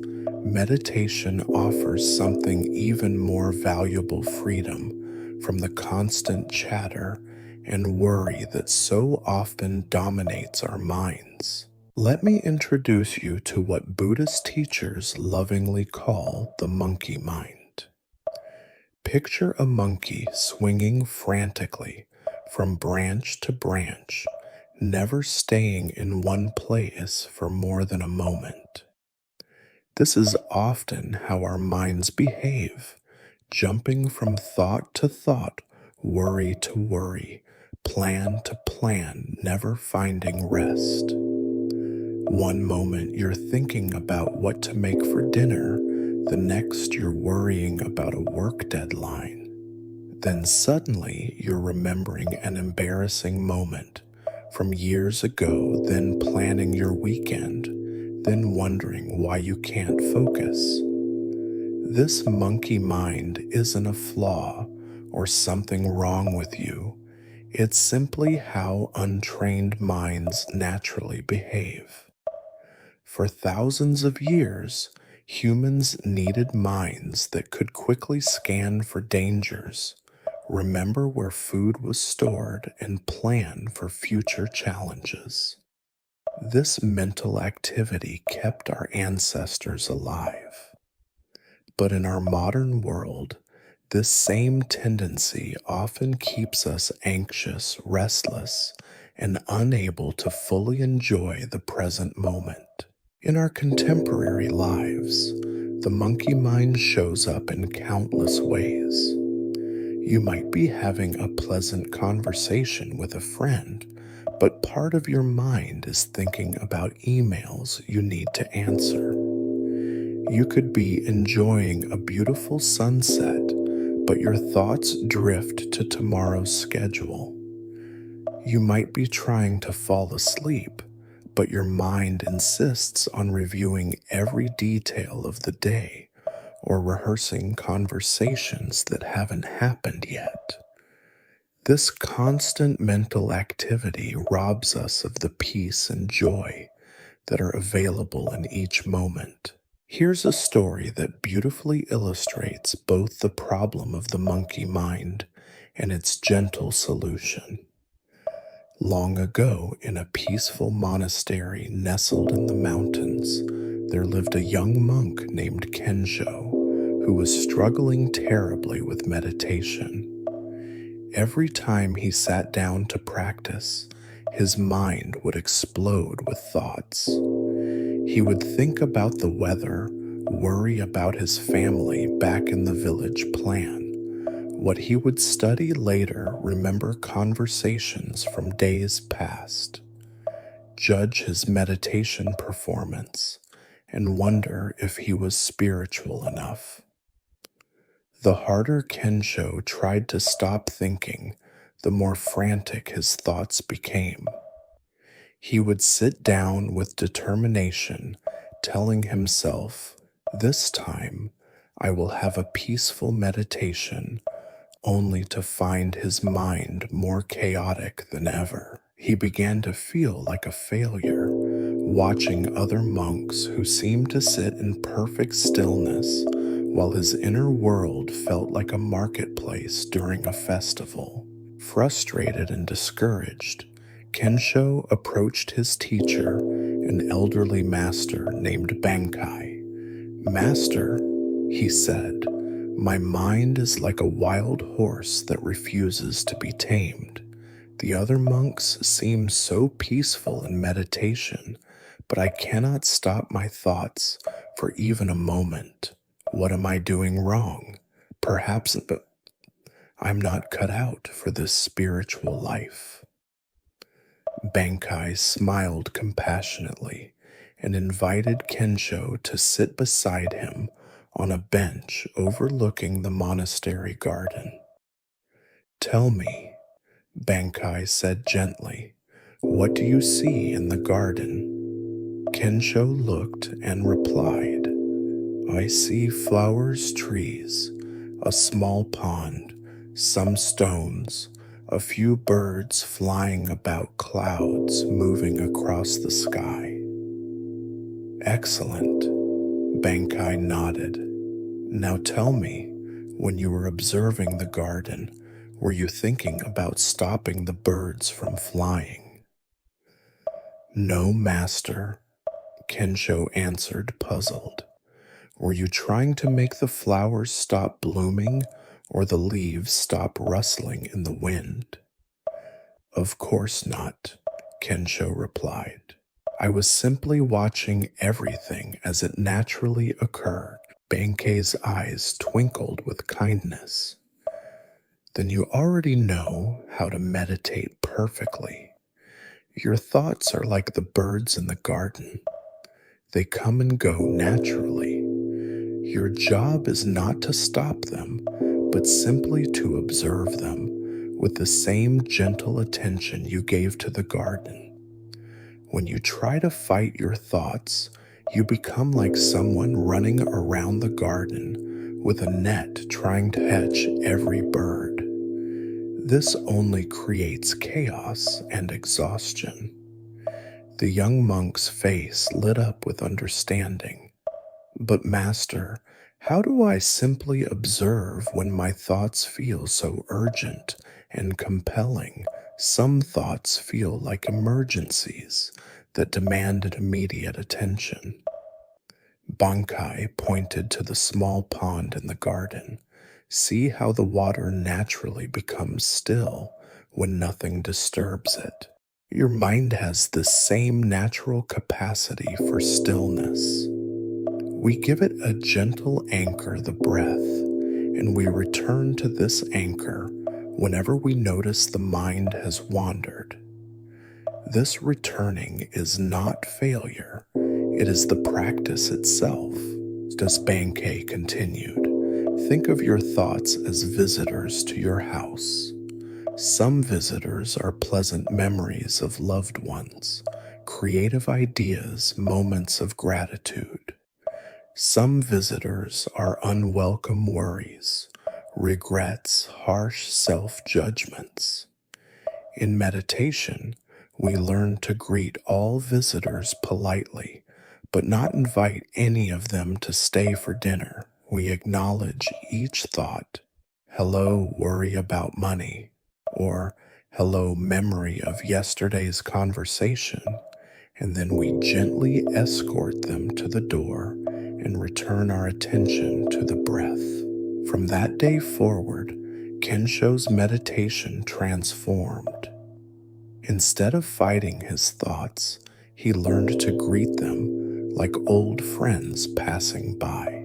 meditation offers something even more valuable: freedom from the constant chatter and worry that so often dominates our minds. Let me introduce you to what Buddhist teachers lovingly call the monkey mind. Picture a monkey swinging frantically from branch to branch, never staying in one place for more than a moment. This is often how our minds behave, jumping from thought to thought, worry to worry, plan to plan, never finding rest. One moment you're thinking about what to make for dinner, the next you're worrying about a work deadline. Then suddenly you're remembering an embarrassing moment from years ago, then planning your weekend, then wondering why you can't focus. This monkey mind isn't a flaw or something wrong with you. It's simply how untrained minds naturally behave. For thousands of years, humans needed minds that could quickly scan for dangers, remember where food was stored, and plan for future challenges. This mental activity kept our ancestors alive. But in our modern world, this same tendency often keeps us anxious, restless, and unable to fully enjoy the present moment. In our contemporary lives, the monkey mind shows up in countless ways. You might be having a pleasant conversation with a friend, but part of your mind is thinking about emails you need to answer. You could be enjoying a beautiful sunset, but your thoughts drift to tomorrow's schedule. You might be trying to fall asleep, but your mind insists on reviewing every detail of the day or rehearsing conversations that haven't happened yet. This constant mental activity robs us of the peace and joy that are available in each moment. Here's a story that beautifully illustrates both the problem of the monkey mind and its gentle solution. Long ago, in a peaceful monastery nestled in the mountains, there lived a young monk named Kensho, who was struggling terribly with meditation. Every time he sat down to practice, his mind would explode with thoughts. He would think about the weather, worry about his family back in the village, plan what he would study later, remember conversations from days past, judge his meditation performance, and wonder if he was spiritual enough. The harder Kensho tried to stop thinking, the more frantic his thoughts became. He would sit down with determination, telling himself, "This time I will have a peaceful meditation," only to find his mind more chaotic than ever. He began to feel like a failure, watching other monks who seemed to sit in perfect stillness, while his inner world felt like a marketplace during a festival. Frustrated and discouraged, Kensho approached his teacher, an elderly master named Bankai. "Master," he said, "my mind is like a wild horse that refuses to be tamed. The other monks seem so peaceful in meditation, but I cannot stop my thoughts for even a moment. What am I doing wrong? Perhaps I'm not cut out for this spiritual life. Bankai smiled compassionately and invited Kensho to sit beside him on a bench overlooking the monastery garden. Tell me, Bankai said gently, what do you see in the garden? Kensho looked and replied, I see flowers, trees, a small pond, some stones, a few birds flying about clouds moving across the sky. Excellent, Bankai nodded. Now tell me, when you were observing the garden, were you thinking about stopping the birds from flying? No, master, Kensho answered, puzzled. Were you trying to make the flowers stop blooming or the leaves stop rustling in the wind? Of course not, Kensho replied. I was simply watching everything as it naturally occurred. Benkei's eyes twinkled with kindness. Then you already know how to meditate perfectly. Your thoughts are like the birds in the garden. They come and go naturally. Your job is not to stop them, but simply to observe them with the same gentle attention you gave to the garden. When you try to fight your thoughts, you become like someone running around the garden with a net trying to catch every bird. This only creates chaos and exhaustion. The young monk's face lit up with understanding. But, Master, how do I simply observe when my thoughts feel so urgent and compelling? Some thoughts feel like emergencies that demanded immediate attention. Bankai pointed to the small pond in the garden. See how the water naturally becomes still when nothing disturbs it. Your mind has the same natural capacity for stillness. We give it a gentle anchor, the breath, and we return to this anchor whenever we notice the mind has wandered. This returning is not failure, it is the practice itself. As Bankei continued, think of your thoughts as visitors to your house. Some visitors are pleasant memories of loved ones, creative ideas, moments of gratitude. Some visitors are unwelcome worries, regrets, harsh self-judgments. In meditation, we learn to greet all visitors politely, but not invite any of them to stay for dinner. We acknowledge each thought, hello, worry about money, or hello, memory of yesterday's conversation, and then we gently escort them to the door and return our attention to the breath. From that day forward, Kensho's meditation transformed. Instead of fighting his thoughts, he learned to greet them like old friends passing by.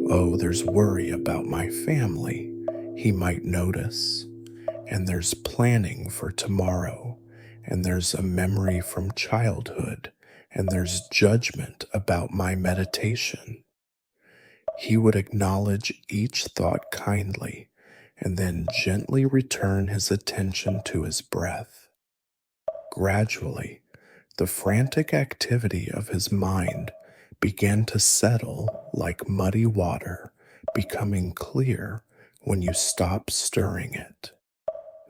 Oh, there's worry about my family, he might notice, and there's planning for tomorrow, and there's a memory from childhood, and there's judgment about my meditation. He would acknowledge each thought kindly and then gently return his attention to his breath. Gradually, the frantic activity of his mind began to settle like muddy water, becoming clear when you stop stirring it.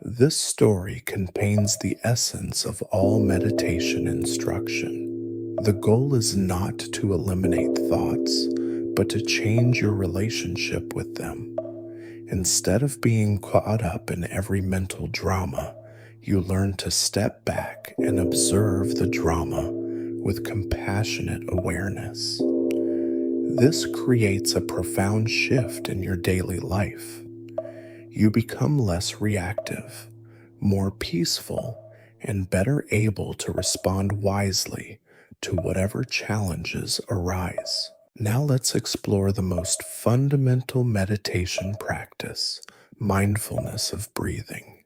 This story contains the essence of all meditation instruction. The goal is not to eliminate thoughts, but to change your relationship with them. Instead of being caught up in every mental drama, you learn to step back and observe the drama with compassionate awareness. This creates a profound shift in your daily life. You become less reactive, more peaceful, and better able to respond wisely to whatever challenges arise. Now let's explore the most fundamental meditation practice, mindfulness of breathing.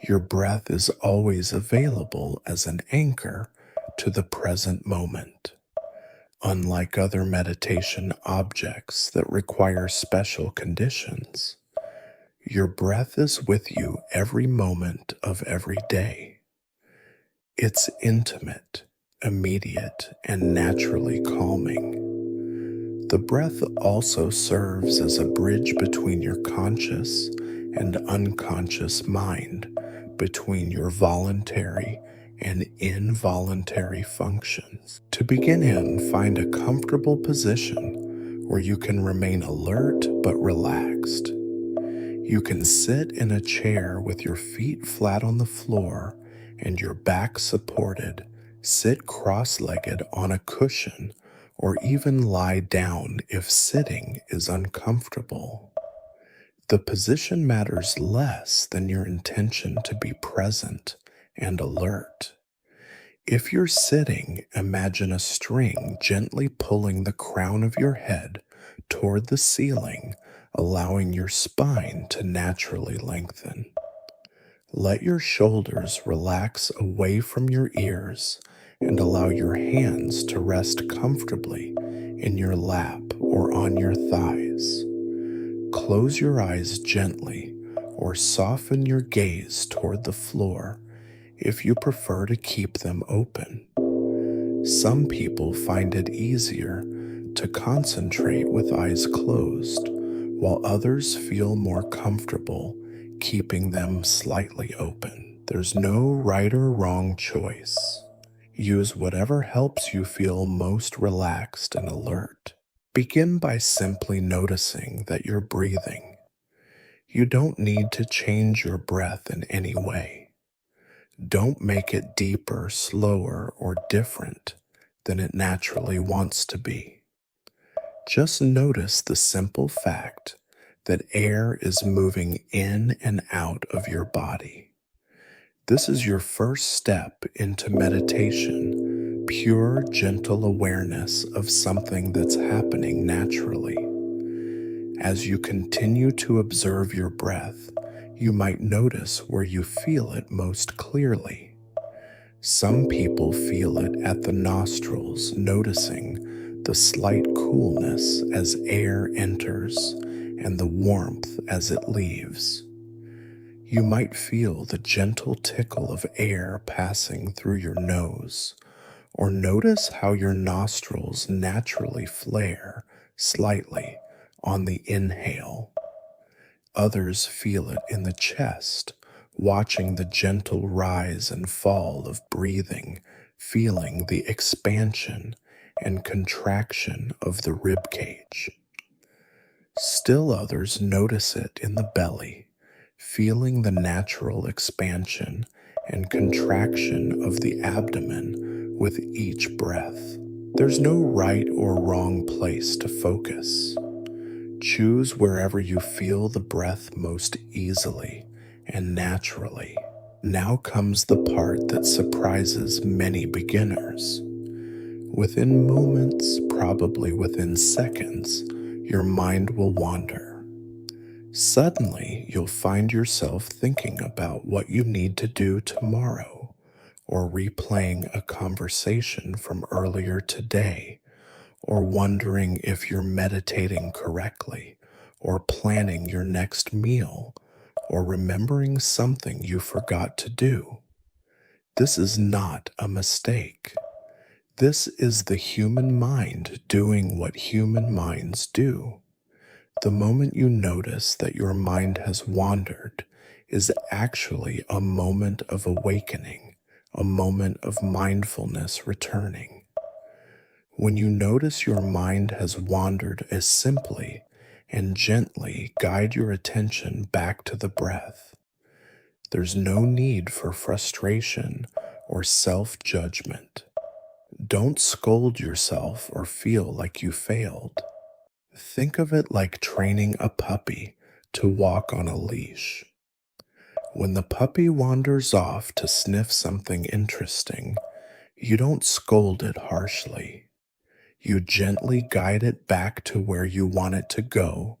Your breath is always available as an anchor to the present moment. Unlike other meditation objects that require special conditions, your breath is with you every moment of every day. It's intimate, immediate, and naturally calming. The breath also serves as a bridge between your conscious and unconscious mind, between your voluntary and involuntary functions. To begin in, find a comfortable position where you can remain alert but relaxed. You can sit in a chair with your feet flat on the floor and your back supported, sit cross-legged on a cushion, or even lie down if sitting is uncomfortable. The position matters less than your intention to be present and alert. If you're sitting, imagine a string gently pulling the crown of your head toward the ceiling, allowing your spine to naturally lengthen. Let your shoulders relax away from your ears and allow your hands to rest comfortably in your lap or on your thighs. Close your eyes gently or soften your gaze toward the floor if you prefer to keep them open. Some people find it easier to concentrate with eyes closed, while others feel more comfortable keeping them slightly open. There's no right or wrong choice. Use whatever helps you feel most relaxed and alert. Begin by simply noticing that you're breathing. You don't need to change your breath in any way. Don't make it deeper, slower, or different than it naturally wants to be. Just notice the simple fact that air is moving in and out of your body. This is your first step into meditation, pure, gentle awareness of something that's happening naturally. As you continue to observe your breath, you might notice where you feel it most clearly. Some people feel it at the nostrils, noticing the slight coolness as air enters and the warmth as it leaves. You might feel the gentle tickle of air passing through your nose, or notice how your nostrils naturally flare slightly on the inhale. Others feel it in the chest, watching the gentle rise and fall of breathing, feeling the expansion and contraction of the rib cage. Still others notice it in the belly, feeling the natural expansion and contraction of the abdomen with each breath. There's no right or wrong place to focus. Choose wherever you feel the breath most easily and naturally. Now comes the part that surprises many beginners. Within moments, probably within seconds, your mind will wander. Suddenly, you'll find yourself thinking about what you need to do tomorrow, or replaying a conversation from earlier today, or wondering if you're meditating correctly, or planning your next meal, or remembering something you forgot to do. This is not a mistake. This is the human mind doing what human minds do. The moment you notice that your mind has wandered is actually a moment of awakening, a moment of mindfulness returning. When you notice your mind has wandered, as simply and gently guide your attention back to the breath. There's no need for frustration or self-judgment. Don't scold yourself or feel like you failed. Think of it like training a puppy to walk on a leash. When the puppy wanders off to sniff something interesting, you don't scold it harshly. You gently guide it back to where you want it to go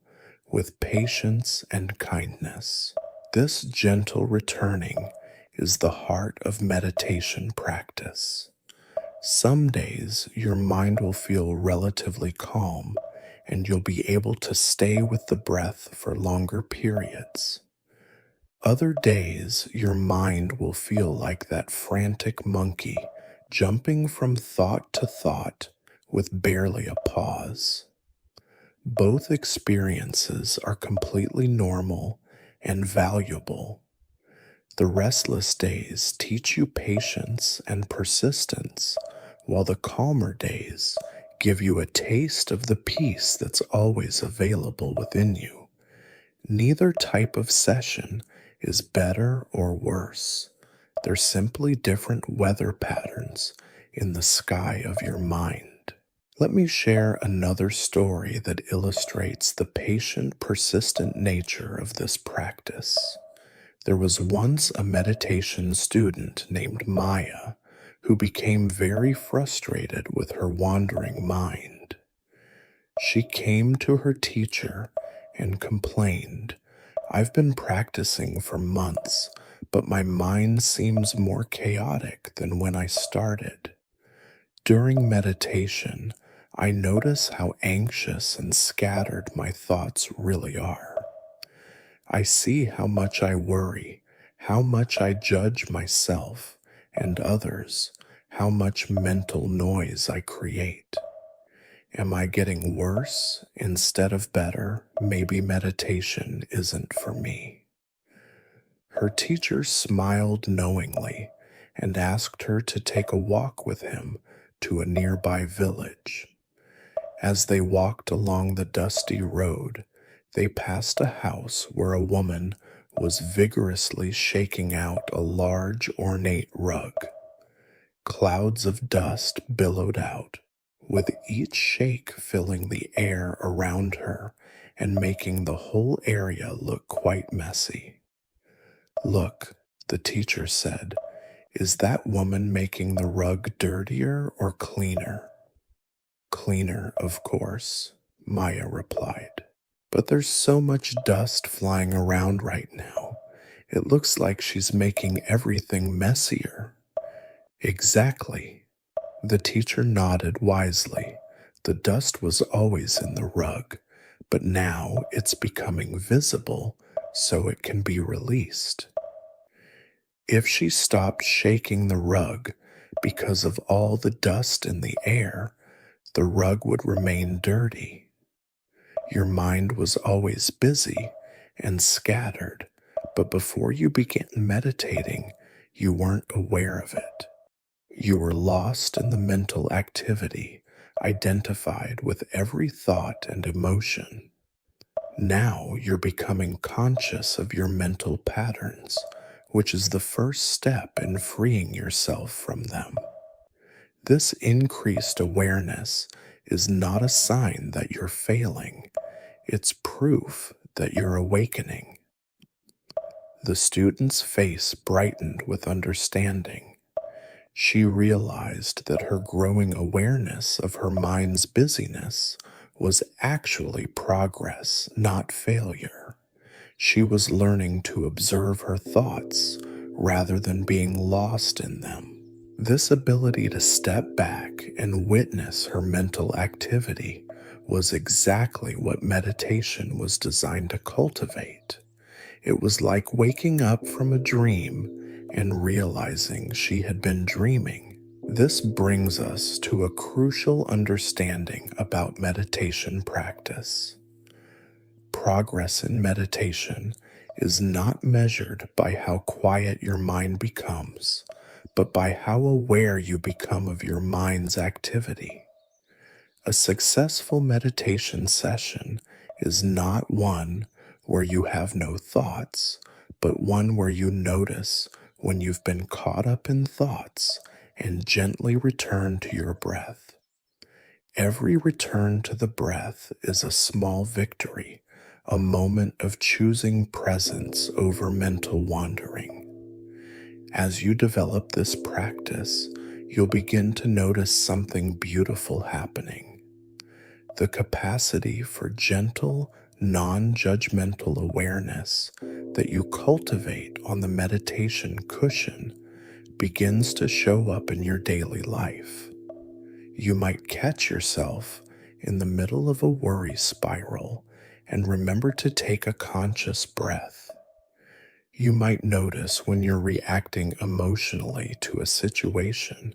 with patience and kindness. This gentle returning is the heart of meditation practice. Some days your mind will feel relatively calm and you'll be able to stay with the breath for longer periods. Other days your mind will feel like that frantic monkey jumping from thought to thought with barely a pause. Both experiences are completely normal and valuable. The restless days teach you patience and persistence, while the calmer days give you a taste of the peace that's always available within you. Neither type of session is better or worse. They're simply different weather patterns in the sky of your mind. Let me share another story that illustrates the patient, persistent nature of this practice. There was once a meditation student named Maya who became very frustrated with her wandering mind. She came to her teacher and complained, "I've been practicing for months, but my mind seems more chaotic than when I started. During meditation, I notice how anxious and scattered my thoughts really are. I see how much I worry, how much I judge myself and others, how much mental noise I create. Am I getting worse instead of better? Maybe meditation isn't for me." Her teacher smiled knowingly and asked her to take a walk with him to a nearby village. As they walked along the dusty road, they passed a house where a woman was vigorously shaking out a large ornate rug. Clouds of dust billowed out, with each shake filling the air around her and making the whole area look quite messy. "Look," the teacher said, "is that woman making the rug dirtier or cleaner?" "Cleaner, of course," Maya replied. "But there's so much dust flying around right now. It looks like she's making everything messier." "Exactly." The teacher nodded wisely. The dust was always in the rug, but now it's becoming visible so it can be released. If she stopped shaking the rug because of all the dust in the air, the rug would remain dirty. Your mind was always busy and scattered, but before you began meditating, you weren't aware of it. You were lost in the mental activity, identified with every thought and emotion. Now you're becoming conscious of your mental patterns, which is the first step in freeing yourself from them. This increased awareness is not a sign that you're failing, it's proof that you're awakening. The student's face brightened with understanding. She realized that her growing awareness of her mind's busyness was actually progress, not failure. She was learning to observe her thoughts rather than being lost in them. This ability to step back and witness her mental activity was exactly what meditation was designed to cultivate. It was like waking up from a dream and realizing she had been dreaming. This brings us to a crucial understanding about meditation practice. Progress in meditation is not measured by how quiet your mind becomes, but by how aware you become of your mind's activity. A successful meditation session is not one where you have no thoughts, but one where you notice when you've been caught up in thoughts and gently return to your breath. Every return to the breath is a small victory, a moment of choosing presence over mental wandering. As you develop this practice, you'll begin to notice something beautiful happening. The capacity for gentle, non judgmental awareness that you cultivate on the meditation cushion begins to show up in your daily life. You might catch yourself in the middle of a worry spiral and remember to take a conscious breath. You might notice when you're reacting emotionally to a situation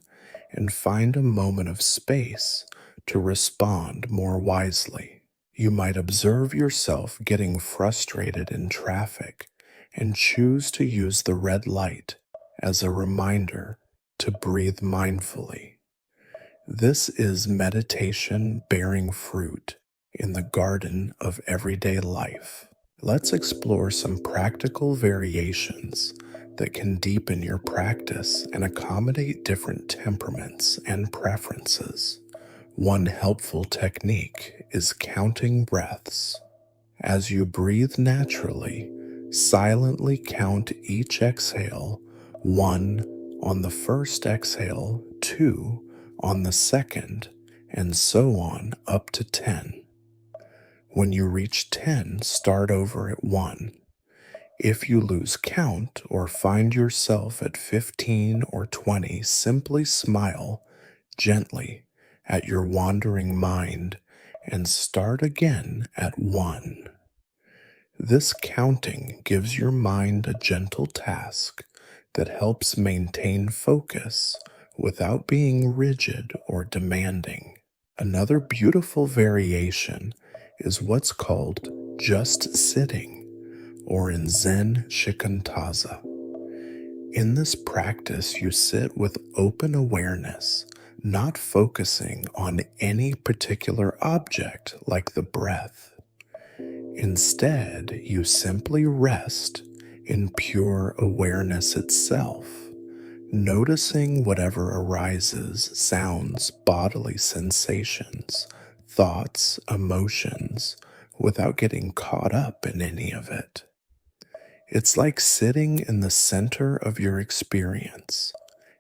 and find a moment of space to respond more wisely. You might observe yourself getting frustrated in traffic and choose to use the red light as a reminder to breathe mindfully. This is meditation bearing fruit in the garden of everyday life. Let's explore some practical variations that can deepen your practice and accommodate different temperaments and preferences. One helpful technique is counting breaths. As you breathe naturally, silently count each exhale: 1 on the first exhale, 2 on the second, and so on up to 10. When you reach 10, start over at 1. If you lose count or find yourself at 15 or 20, simply smile gently at your wandering mind and start again at 1. This counting gives your mind a gentle task that helps maintain focus without being rigid or demanding. Another beautiful variation is what's called just sitting, or in Zen shikantaza. In this practice, you sit with open awareness, not focusing on any particular object like the breath. Instead, you simply rest in pure awareness itself, noticing whatever arises: sounds, bodily sensations, thoughts, emotions, without getting caught up in any of it. It's like sitting in the center of your experience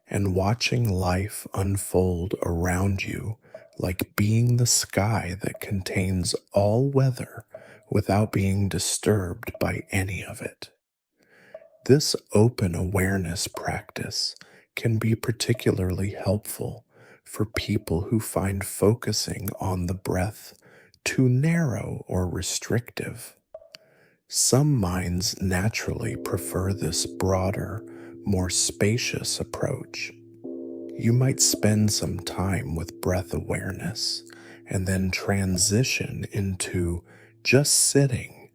and watching life unfold around you, like being the sky that contains all weather without being disturbed by any of it. This open awareness practice can be particularly helpful for people who find focusing on the breath too narrow or restrictive. Some minds naturally prefer this broader, more spacious approach. You might spend some time with breath awareness and then transition into just sitting,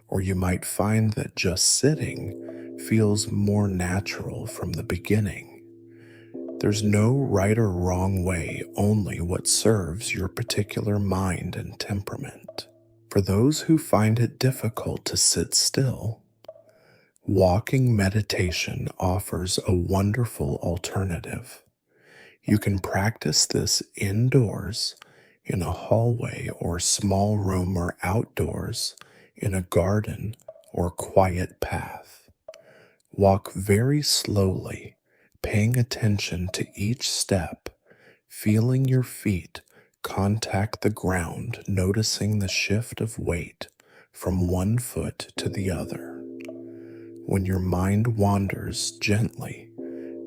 or you might find that just sitting feels more natural from the beginning. There's no right or wrong way, only what serves your particular mind and temperament. For those who find it difficult to sit still, walking meditation offers a wonderful alternative. You can practice this indoors, in a hallway or small room, or outdoors, in a garden or quiet path. Walk very slowly, paying attention to each step, feeling your feet contact the ground, noticing the shift of weight from one foot to the other. When your mind wanders, gently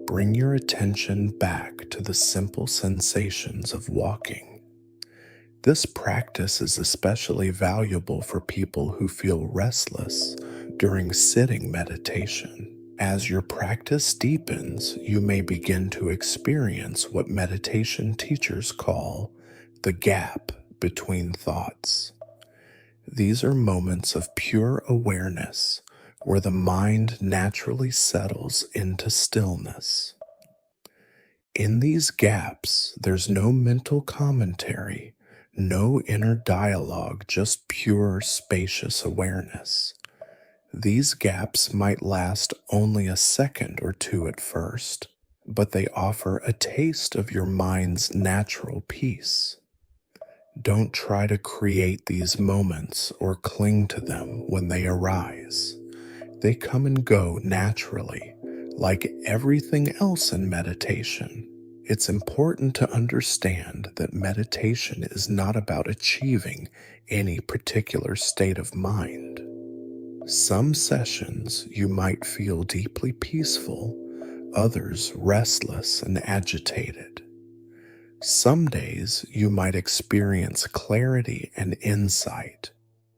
bring your attention back to the simple sensations of walking. This practice is especially valuable for people who feel restless during sitting meditation. As your practice deepens, you may begin to experience what meditation teachers call the gap between thoughts. These are moments of pure awareness where the mind naturally settles into stillness. In these gaps, there's no mental commentary, no inner dialogue, just pure spacious awareness. These gaps might last only a second or two at first, but they offer a taste of your mind's natural peace. Don't try to create these moments or cling to them when they arise. They come and go naturally, like everything else in meditation. It's important to understand that meditation is not about achieving any particular state of mind. Some sessions you might feel deeply peaceful, others restless and agitated. Some days you might experience clarity and insight,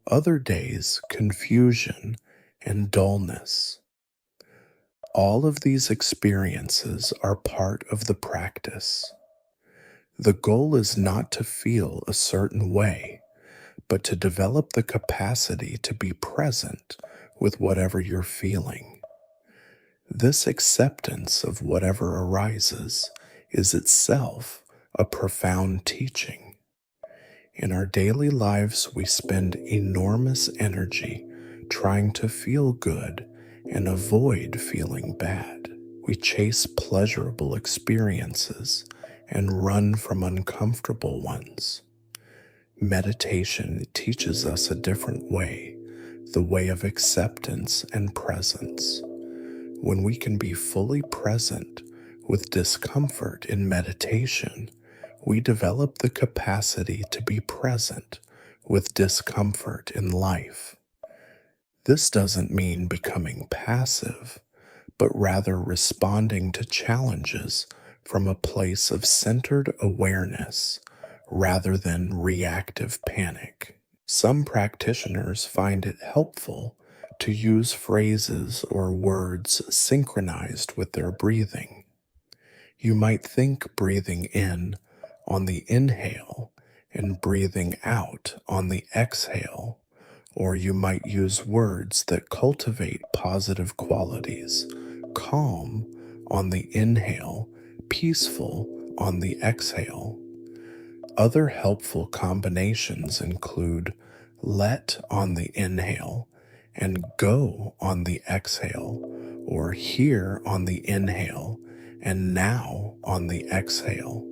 other days confusion and dullness. All of these experiences are part of the practice. The goal is not to feel a certain way, but to develop the capacity to be present with whatever you're feeling. This acceptance of whatever arises is itself a profound teaching. In our daily lives, we spend enormous energy trying to feel good and avoid feeling bad. We chase pleasurable experiences and run from uncomfortable ones. Meditation teaches us a different way, the way of acceptance and presence. When we can be fully present with discomfort in meditation, we develop the capacity to be present with discomfort in life. This doesn't mean becoming passive, but rather responding to challenges from a place of centered awareness rather than reactive panic. Some practitioners find it helpful to use phrases or words synchronized with their breathing. You might think breathing in on the inhale and breathing out on the exhale, or you might use words that cultivate positive qualities: calm on the inhale, peaceful on the exhale. Other helpful combinations include let on the inhale and go on the exhale, or here on the inhale and now on the exhale.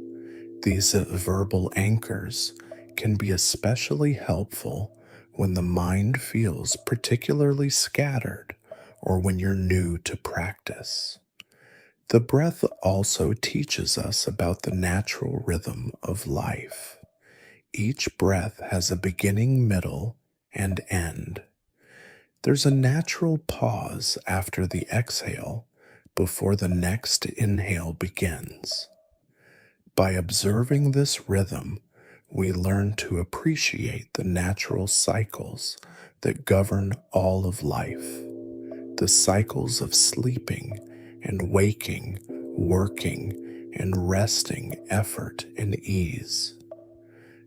These verbal anchors can be especially helpful when the mind feels particularly scattered or when you're new to practice. The breath also teaches us about the natural rhythm of life. Each breath has a beginning, middle, and end. There's a natural pause after the exhale before the next inhale begins. By observing this rhythm, we learn to appreciate the natural cycles that govern all of life. The cycles of sleeping and waking, working and resting, effort and ease.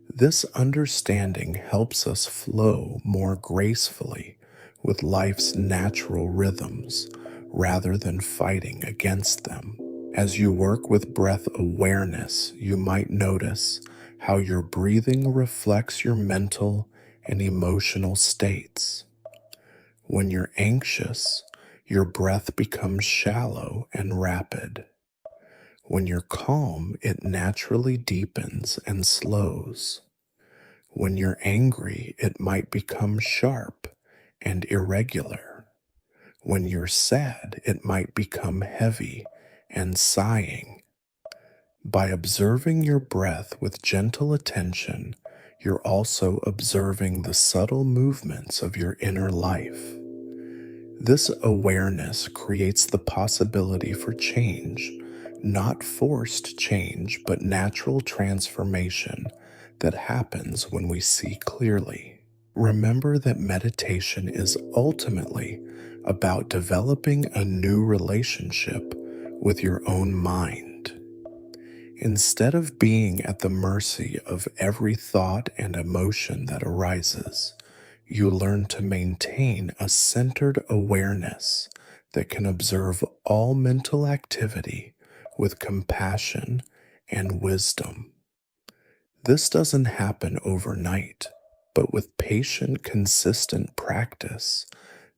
This understanding helps us flow more gracefully with life's natural rhythms rather than fighting against them. As you work with breath awareness, you might notice how your breathing reflects your mental and emotional states. When you're anxious, your breath becomes shallow and rapid. When you're calm, it naturally deepens and slows. When you're angry, it might become sharp and irregular. When you're sad, it might become heavy and sighing. By observing your breath with gentle attention, you're also observing the subtle movements of your inner life. This awareness creates the possibility for change, not forced change, but natural transformation that happens when we see clearly. Remember that meditation is ultimately about developing a new relationship with your own mind. Instead of being at the mercy of every thought and emotion that arises, you learn to maintain a centered awareness that can observe all mental activity with compassion and wisdom. This doesn't happen overnight, but with patient, consistent practice,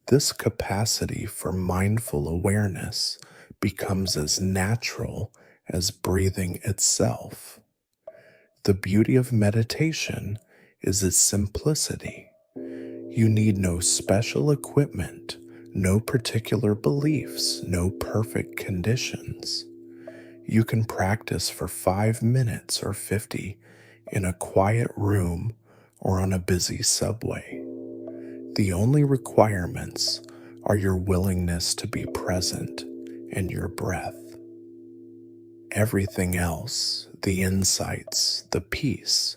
this capacity for mindful awareness becomes as natural as breathing itself. The beauty of meditation is its simplicity. You need no special equipment, no particular beliefs, no perfect conditions. You can practice for 5 minutes or 50 in a quiet room or on a busy subway. The only requirements are your willingness to be present and your breath. Everything else, the insights, the peace,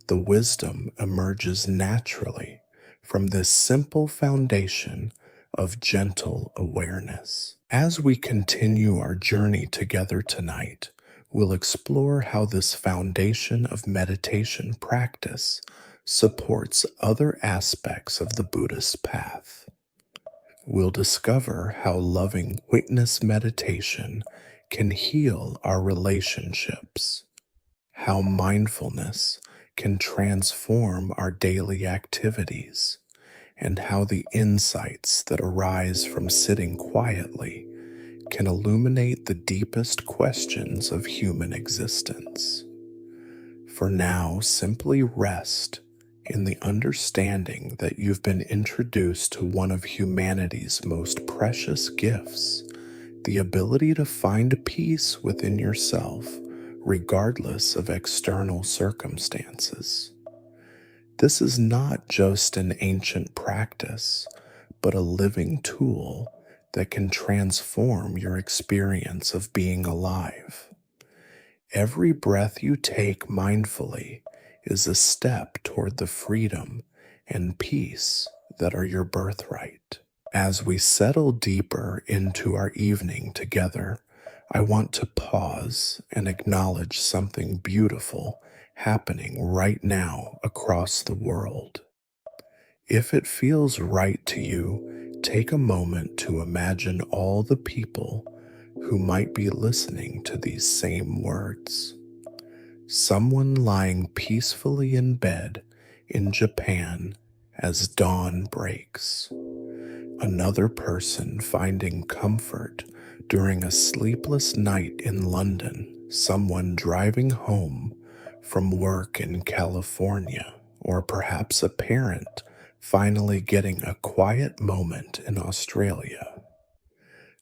the wisdom emerges naturally from this simple foundation of gentle awareness. As we continue our journey together tonight, we'll explore how this foundation of meditation practice supports other aspects of the Buddhist path. We'll discover how loving witness meditation can heal our relationships, how mindfulness can transform our daily activities, and how the insights that arise from sitting quietly can illuminate the deepest questions of human existence. For now, simply rest in the understanding that you've been introduced to one of humanity's most precious gifts, the ability to find peace within yourself, regardless of external circumstances. This is not just an ancient practice, but a living tool that can transform your experience of being alive. Every breath you take mindfully is a step toward the freedom and peace that are your birthright. As we settle deeper into our evening together, I want to pause and acknowledge something beautiful happening right now across the world. If it feels right to you, take a moment to imagine all the people who might be listening to these same words. Someone lying peacefully in bed in Japan as dawn breaks. Another person finding comfort during a sleepless night in London. Someone driving home from work in California, or perhaps a parent finally getting a quiet moment in Australia.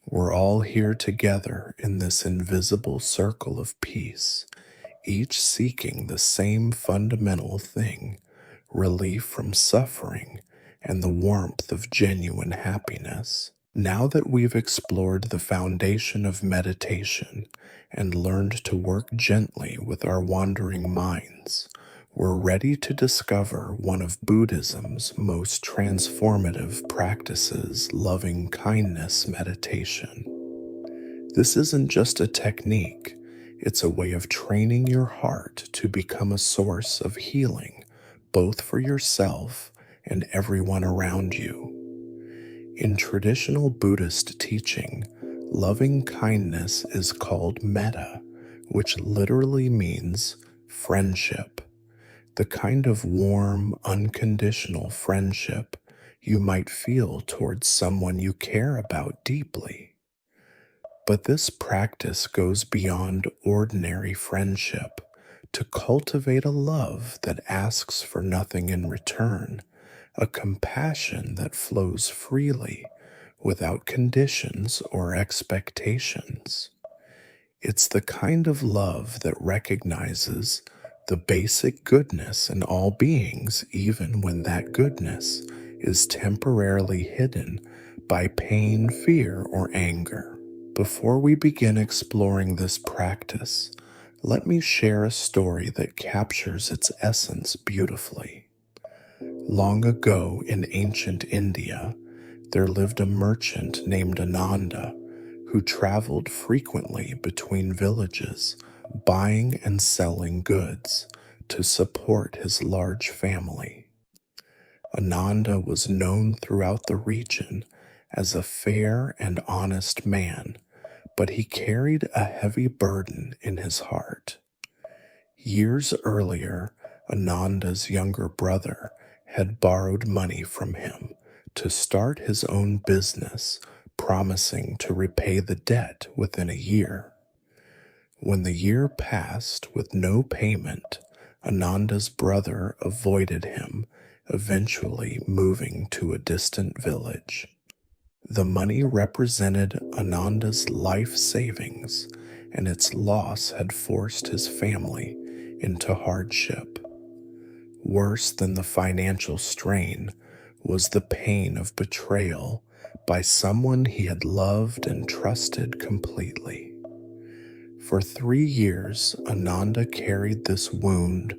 We're all here together in this invisible circle of peace, each seeking the same fundamental thing: relief from suffering and the warmth of genuine happiness. Now that we've explored the foundation of meditation and learned to work gently with our wandering minds, we're ready to discover one of Buddhism's most transformative practices, loving kindness meditation. This isn't just a technique, it's a way of training your heart to become a source of healing, both for yourself and everyone around you. In traditional Buddhist teaching, loving kindness is called metta, which literally means friendship, the kind of warm, unconditional friendship you might feel towards someone you care about deeply. But this practice goes beyond ordinary friendship to cultivate a love that asks for nothing in return, a compassion that flows freely without conditions or expectations. It's the kind of love that recognizes the basic goodness in all beings, even when that goodness is temporarily hidden by pain, fear, or anger. Before we begin exploring this practice, let me share a story that captures its essence beautifully. Long ago in ancient India, there lived a merchant named Ananda who traveled frequently between villages, buying and selling goods to support his large family. Ananda was known throughout the region as a fair and honest man, but he carried a heavy burden in his heart. Years earlier, Ananda's younger brother had borrowed money from him to start his own business, promising to repay the debt within a year. When the year passed with no payment, Ananda's brother avoided him, eventually moving to a distant village. The money represented Ananda's life savings, and its loss had forced his family into hardship. Worse than the financial strain was the pain of betrayal by someone he had loved and trusted completely. For 3 years, Ananda carried this wound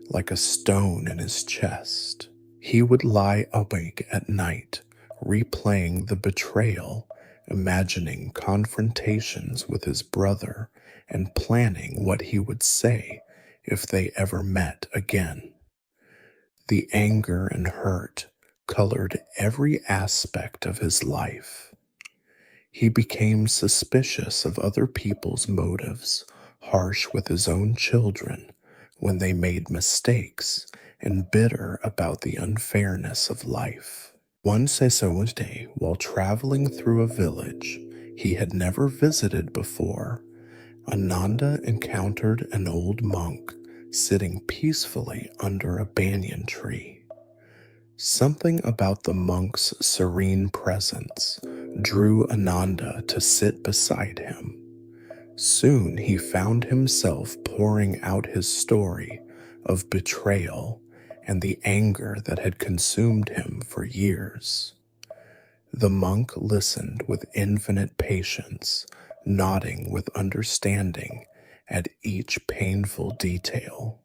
like a stone in his chest. He would lie awake at night, replaying the betrayal, imagining confrontations with his brother, and planning what he would say if they ever met again. The anger and hurt colored every aspect of his life. He became suspicious of other people's motives, harsh with his own children when they made mistakes, and bitter about the unfairness of life. One summer's day, while traveling through a village he had never visited before, Ananda encountered an old monk sitting peacefully under a banyan tree. Something about the monk's serene presence drew Ananda to sit beside him. Soon he found himself pouring out his story of betrayal and the anger that had consumed him for years. The monk listened with infinite patience, nodding with understanding at each painful detail.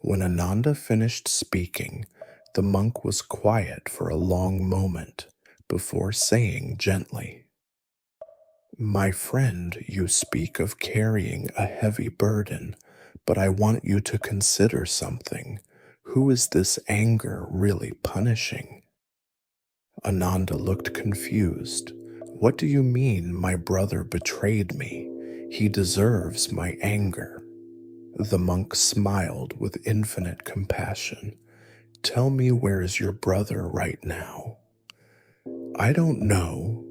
When Ananda finished speaking, the monk was quiet for a long moment before saying gently, "My friend, you speak of carrying a heavy burden, but I want you to consider something. Who is this anger really punishing?" Ananda looked confused. "What do you mean my brother betrayed me? He deserves my anger." The monk smiled with infinite compassion. "Tell me, where is your brother right now?" "I don't know,"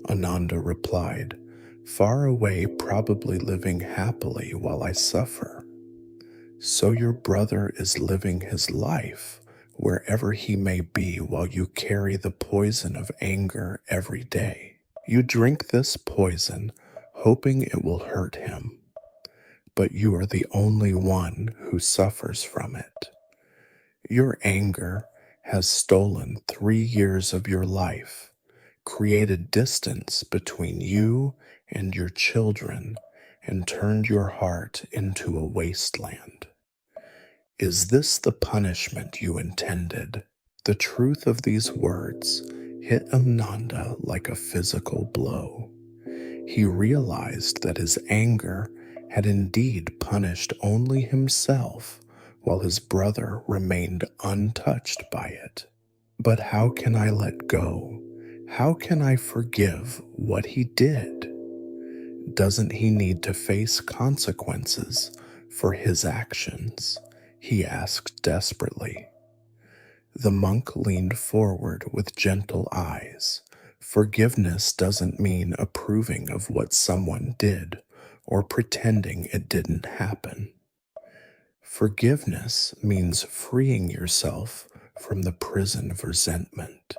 Ananda replied. "Far away, probably living happily while I suffer." "So your brother is living his life, wherever he may be, while you carry the poison of anger every day. You drink this poison, hoping it will hurt him, but you are the only one who suffers from it. Your anger has stolen 3 years of your life, created distance between you and your children, and turned your heart into a wasteland. Is this the punishment you intended?" The truth of these words hit Ananda like a physical blow. He realized that his anger had indeed punished only himself, while his brother remained untouched by it. "But how can I let go? How can I forgive what he did? Doesn't he need to face consequences for his actions?" he asked desperately. The monk leaned forward with gentle eyes. "Forgiveness doesn't mean approving of what someone did or pretending it didn't happen. Forgiveness means freeing yourself from the prison of resentment.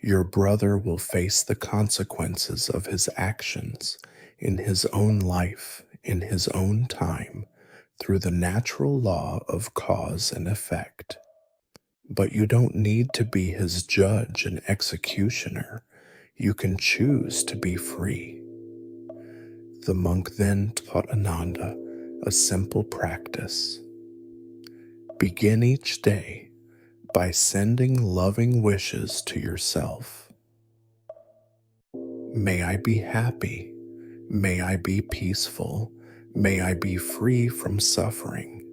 Your brother will face the consequences of his actions in his own life, in his own time, through the natural law of cause and effect. But you don't need to be his judge and executioner. You can choose to be free." The monk then taught Ananda a simple practice. Begin each day by sending loving wishes to yourself. May I be happy. May I be peaceful. May I be free from suffering.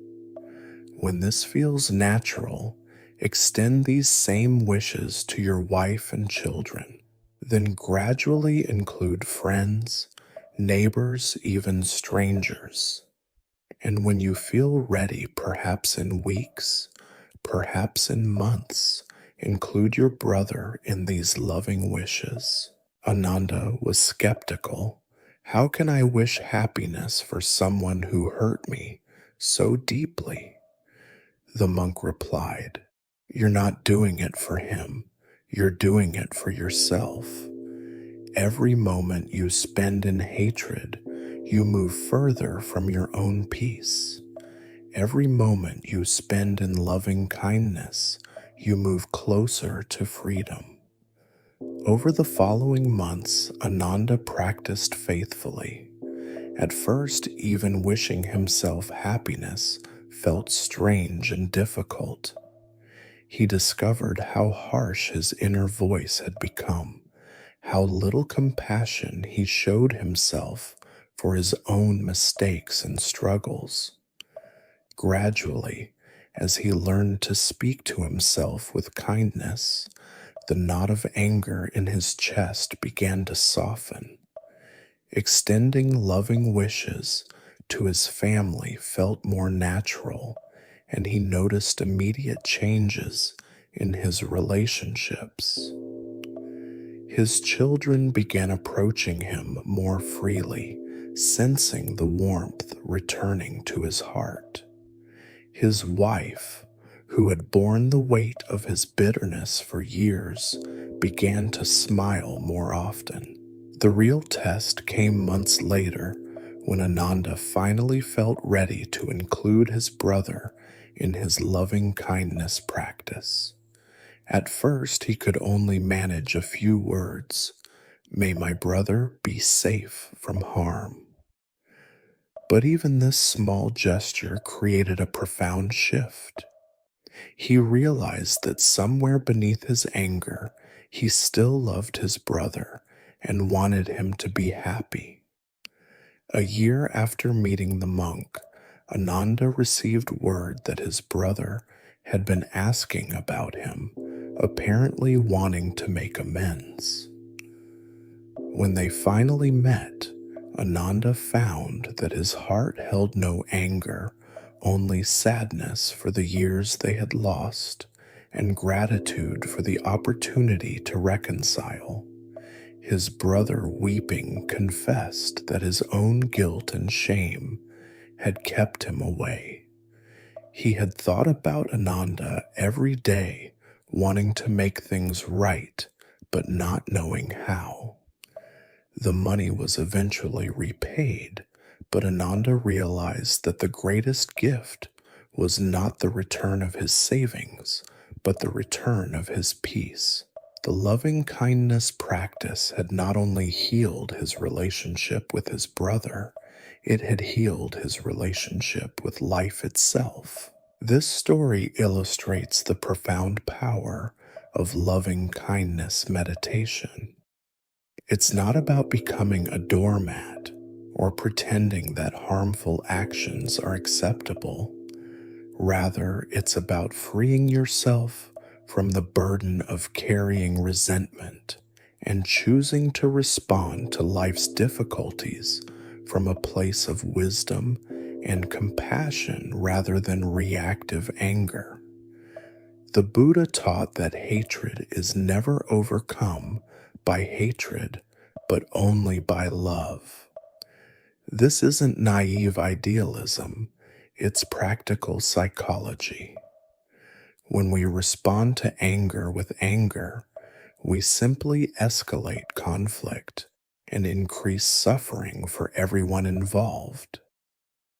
When this feels natural, extend these same wishes to your wife and children. Then gradually include friends, neighbors, even strangers. And when you feel ready, perhaps in weeks, perhaps in months, include your brother in these loving wishes. Ananda was skeptical. How can I wish happiness for someone who hurt me so deeply? The monk replied, "You're not doing it for him. You're doing it for yourself. Every moment you spend in hatred, you move further from your own peace. Every moment you spend in loving kindness, you move closer to freedom." Over the following months, Ananda practiced faithfully. At first, even wishing himself happiness felt strange and difficult. He discovered how harsh his inner voice had become, how little compassion he showed himself for his own mistakes and struggles. Gradually, as he learned to speak to himself with kindness, the knot of anger in his chest began to soften. Extending loving wishes to his family felt more natural, and he noticed immediate changes in his relationships. His children began approaching him more freely, sensing the warmth returning to his heart. His wife, who had borne the weight of his bitterness for years, began to smile more often. The real test came months later when Ananda finally felt ready to include his brother in his loving kindness practice. At first, he could only manage a few words. "May my brother be safe from harm." But even this small gesture created a profound shift. He realized that somewhere beneath his anger, he still loved his brother and wanted him to be happy. A year after meeting the monk, Ananda received word that his brother had been asking about him, apparently wanting to make amends. When they finally met, Ananda found that his heart held no anger, only sadness for the years they had lost, and gratitude for the opportunity to reconcile. His brother, weeping, confessed that his own guilt and shame had kept him away. He had thought about Ananda every day, wanting to make things right, but not knowing how. The money was eventually repaid, but Ananda realized that the greatest gift was not the return of his savings, but the return of his peace. The loving kindness practice had not only healed his relationship with his brother, it had healed his relationship with life itself. This story illustrates the profound power of loving kindness meditation. It's not about becoming a doormat or pretending that harmful actions are acceptable. Rather, it's about freeing yourself from the burden of carrying resentment and choosing to respond to life's difficulties from a place of wisdom and compassion rather than reactive anger. The Buddha taught that hatred is never overcome by hatred, but only by love. This isn't naive idealism, it's practical psychology. When we respond to anger with anger, we simply escalate conflict and increase suffering for everyone involved.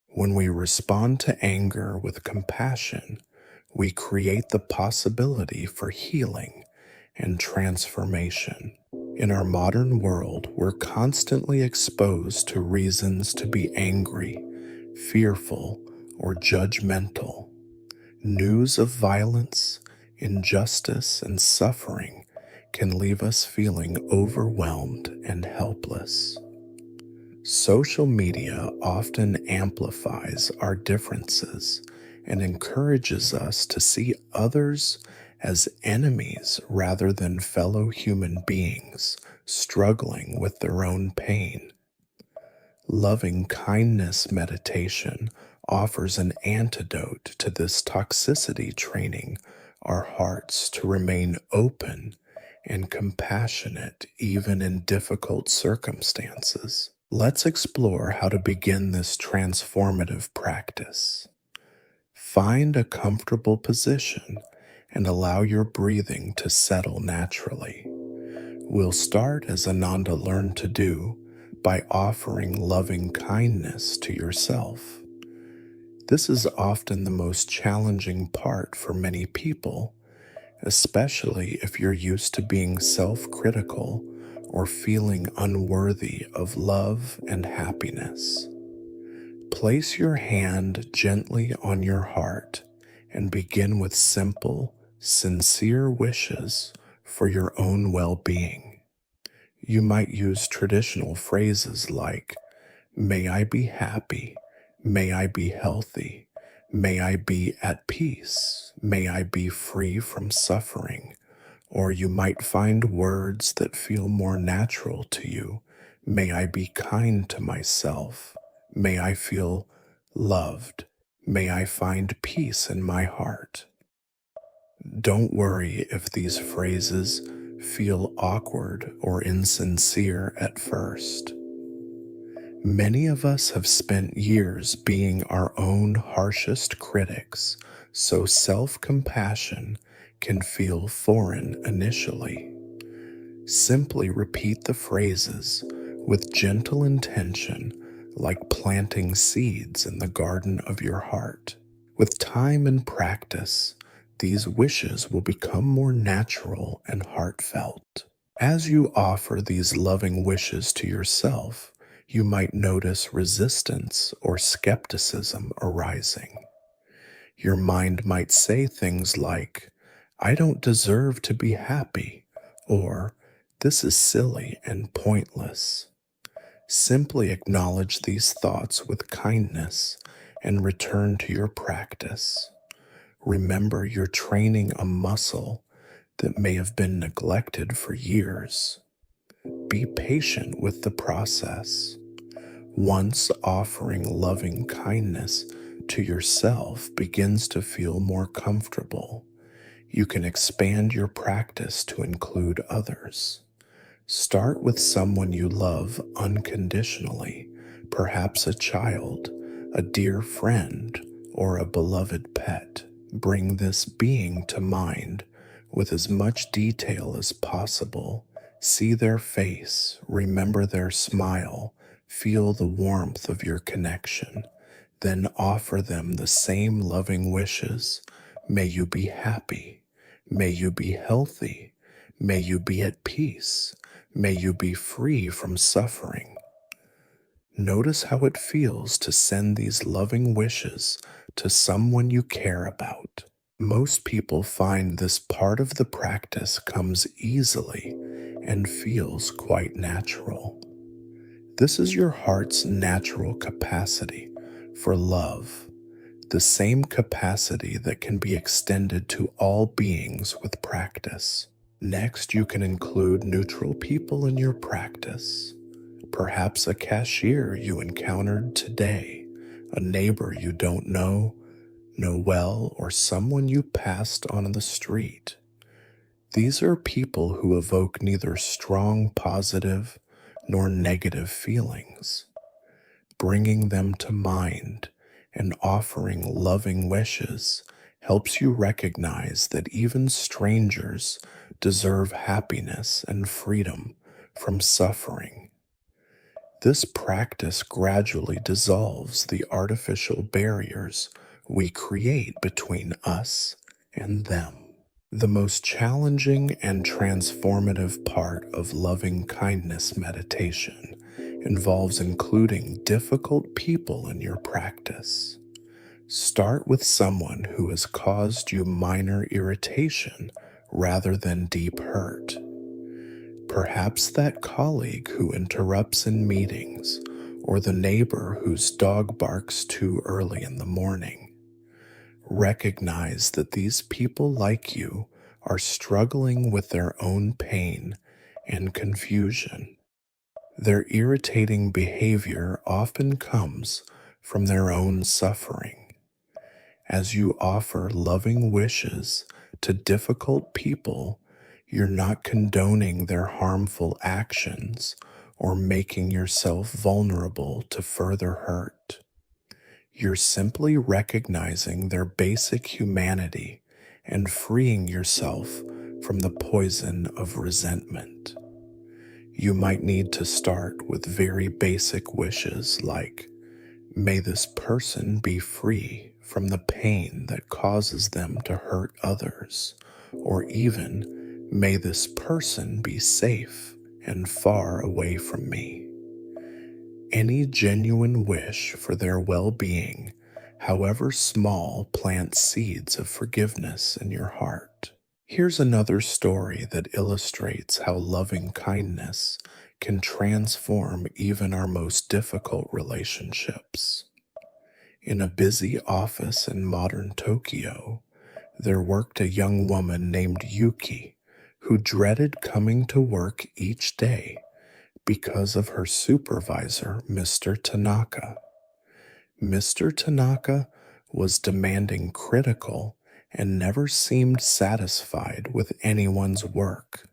When we respond to anger with compassion, we create the possibility for healing and transformation. In our modern world, we're constantly exposed to reasons to be angry, fearful, or judgmental. News of violence, injustice, and suffering can leave us feeling overwhelmed and helpless. Social media often amplifies our differences and encourages us to see others as enemies rather than fellow human beings struggling with their own pain. Loving kindness meditation offers an antidote to this toxicity, training our hearts to remain open and compassionate even in difficult circumstances. Let's explore how to begin this transformative practice. Find a comfortable position and allow your breathing to settle naturally. We'll start, as Ananda learned to do, by offering loving kindness to yourself. This is often the most challenging part for many people, especially if you're used to being self critical or feeling unworthy of love and happiness. Place your hand gently on your heart and begin with simple, sincere wishes for your own well being. You might use traditional phrases like, "May I be happy, may I be healthy, may I be at peace, may I be free from suffering," or you might find words that feel more natural to you. "May I be kind to myself. May I feel loved. May I find peace in my heart." Don't worry if these phrases feel awkward or insincere at first. Many of us have spent years being our own harshest critics, so self-compassion can feel foreign initially. Simply repeat the phrases with gentle intention, like planting seeds in the garden of your heart. With time and practice, these wishes will become more natural and heartfelt. As you offer these loving wishes to yourself, you might notice resistance or skepticism arising. Your mind might say things like, "I don't deserve to be happy," or "This is silly and pointless." Simply acknowledge these thoughts with kindness and return to your practice. Remember, you're training a muscle that may have been neglected for years. Be patient with the process. Once offering loving kindness to yourself begins to feel more comfortable, you can expand your practice to include others. Start with someone you love unconditionally, perhaps a child, a dear friend, or a beloved pet. Bring this being to mind with as much detail as possible. See their face, remember their smile, feel the warmth of your connection. Then offer them the same loving wishes. May you be happy. May you be healthy. May you be at peace. May you be free from suffering. Notice how it feels to send these loving wishes to someone you care about. Most people find this part of the practice comes easily and feels quite natural. This is your heart's natural capacity for love, the same capacity that can be extended to all beings with practice. Next, you can include neutral people in your practice. Perhaps a cashier you encountered today, a neighbor you don't know well, or someone you passed on the street. These are people who evoke neither strong positive nor negative feelings. Bringing them to mind and offering loving wishes helps you recognize that even strangers deserve happiness and freedom from suffering. This practice gradually dissolves the artificial barriers we create between us and them. The most challenging and transformative part of loving kindness meditation involves including difficult people in your practice. Start with someone who has caused you minor irritation rather than deep hurt. Perhaps that colleague who interrupts in meetings, or the neighbor whose dog barks too early in the morning. Recognize that these people, like you, are struggling with their own pain and confusion. Their irritating behavior often comes from their own suffering. As you offer loving wishes to difficult people, you're not condoning their harmful actions or making yourself vulnerable to further hurt. You're simply recognizing their basic humanity and freeing yourself from the poison of resentment. You might need to start with very basic wishes like, may this person be free from the pain that causes them to hurt others, or even, may this person be safe and far away from me. Any genuine wish for their well being, however small, plants seeds of forgiveness in your heart. Here's another story that illustrates how loving kindness can transform even our most difficult relationships. In a busy office in modern Tokyo, there worked a young woman named Yuki who dreaded coming to work each day because of her supervisor, Mr. Tanaka. Mr. Tanaka was demanding, critical, and never seemed satisfied with anyone's work.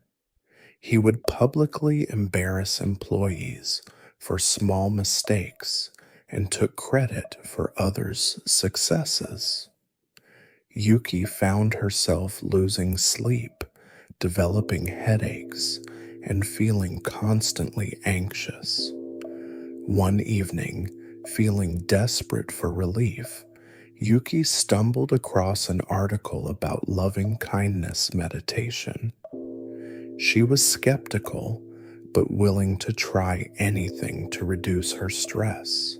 He would publicly embarrass employees for small mistakes and took credit for others' successes. Yuki found herself losing sleep, developing headaches, and feeling constantly anxious. One evening, feeling desperate for relief, Yuki stumbled across an article about loving kindness meditation. She was skeptical, but willing to try anything to reduce her stress.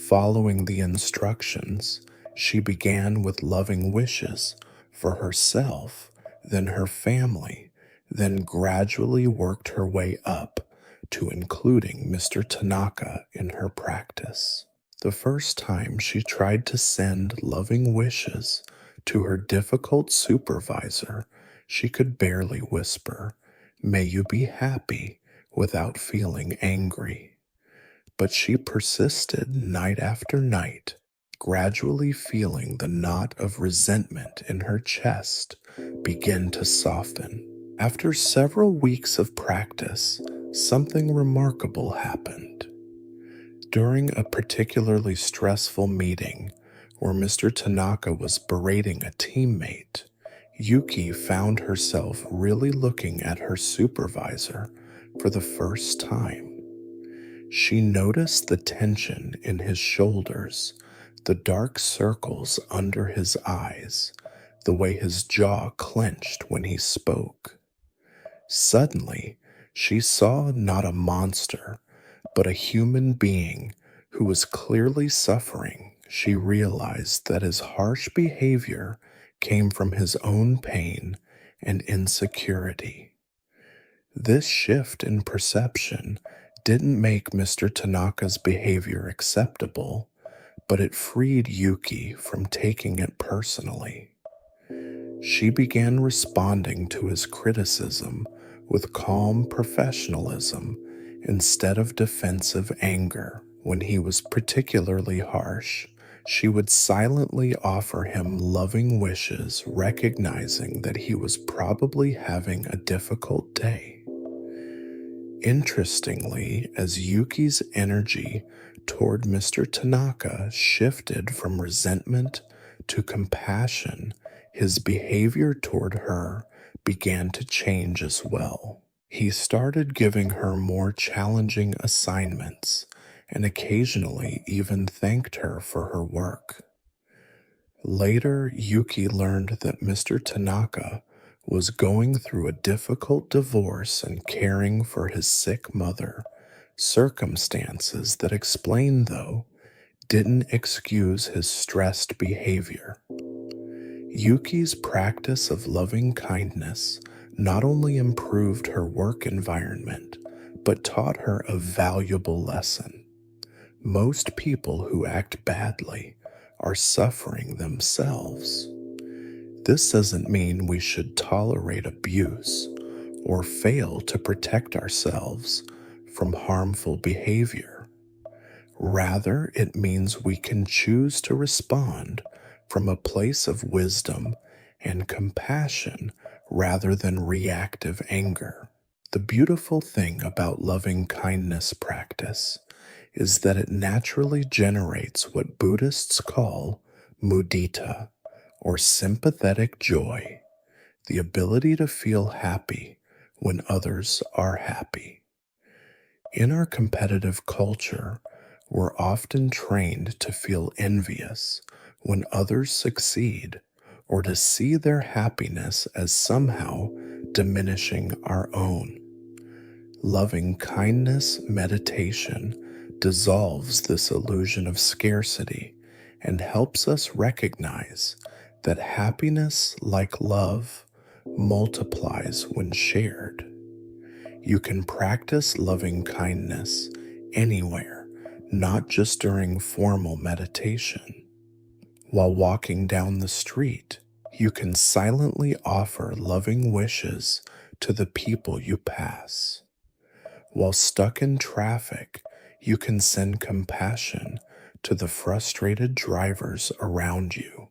Following the instructions, she began with loving wishes for herself, then her family, then gradually worked her way up to including Mr. Tanaka in her practice. The first time she tried to send loving wishes to her difficult supervisor, she could barely whisper, "May you be happy," without feeling angry. But she persisted night after night, gradually feeling the knot of resentment in her chest begin to soften. After several weeks of practice, something remarkable happened. During a particularly stressful meeting where Mr. Tanaka was berating a teammate, Yuki found herself really looking at her supervisor for the first time. She noticed the tension in his shoulders, the dark circles under his eyes, the way his jaw clenched when he spoke. Suddenly, she saw not a monster, but a human being who was clearly suffering. She realized that his harsh behavior came from his own pain and insecurity. This shift in perception didn't make Mr. Tanaka's behavior acceptable, but it freed Yuki from taking it personally. She began responding to his criticism with calm professionalism instead of defensive anger. When he was particularly harsh, she would silently offer him loving wishes, recognizing that he was probably having a difficult day. Interestingly, as Yuki's energy toward Mr. Tanaka shifted from resentment to compassion, his behavior toward her began to change as well. He started giving her more challenging assignments and occasionally even thanked her for her work. Later, Yuki learned that Mr. Tanaka was going through a difficult divorce and caring for his sick mother, circumstances that explained, though, didn't excuse his stressed behavior. Yuki's practice of loving kindness not only improved her work environment, but taught her a valuable lesson. Most people who act badly are suffering themselves. This doesn't mean we should tolerate abuse or fail to protect ourselves from harmful behavior. Rather, it means we can choose to respond from a place of wisdom and compassion rather than reactive anger. The beautiful thing about loving kindness practice is that it naturally generates what Buddhists call mudita, or sympathetic joy, the ability to feel happy when others are happy. In our competitive culture, we're often trained to feel envious when others succeed or to see their happiness as somehow diminishing our own. Loving kindness meditation dissolves this illusion of scarcity and helps us recognize that happiness, like love, multiplies when shared. You can practice loving kindness anywhere, not just during formal meditation. While walking down the street, you can silently offer loving wishes to the people you pass. While stuck in traffic, you can send compassion to the frustrated drivers around you.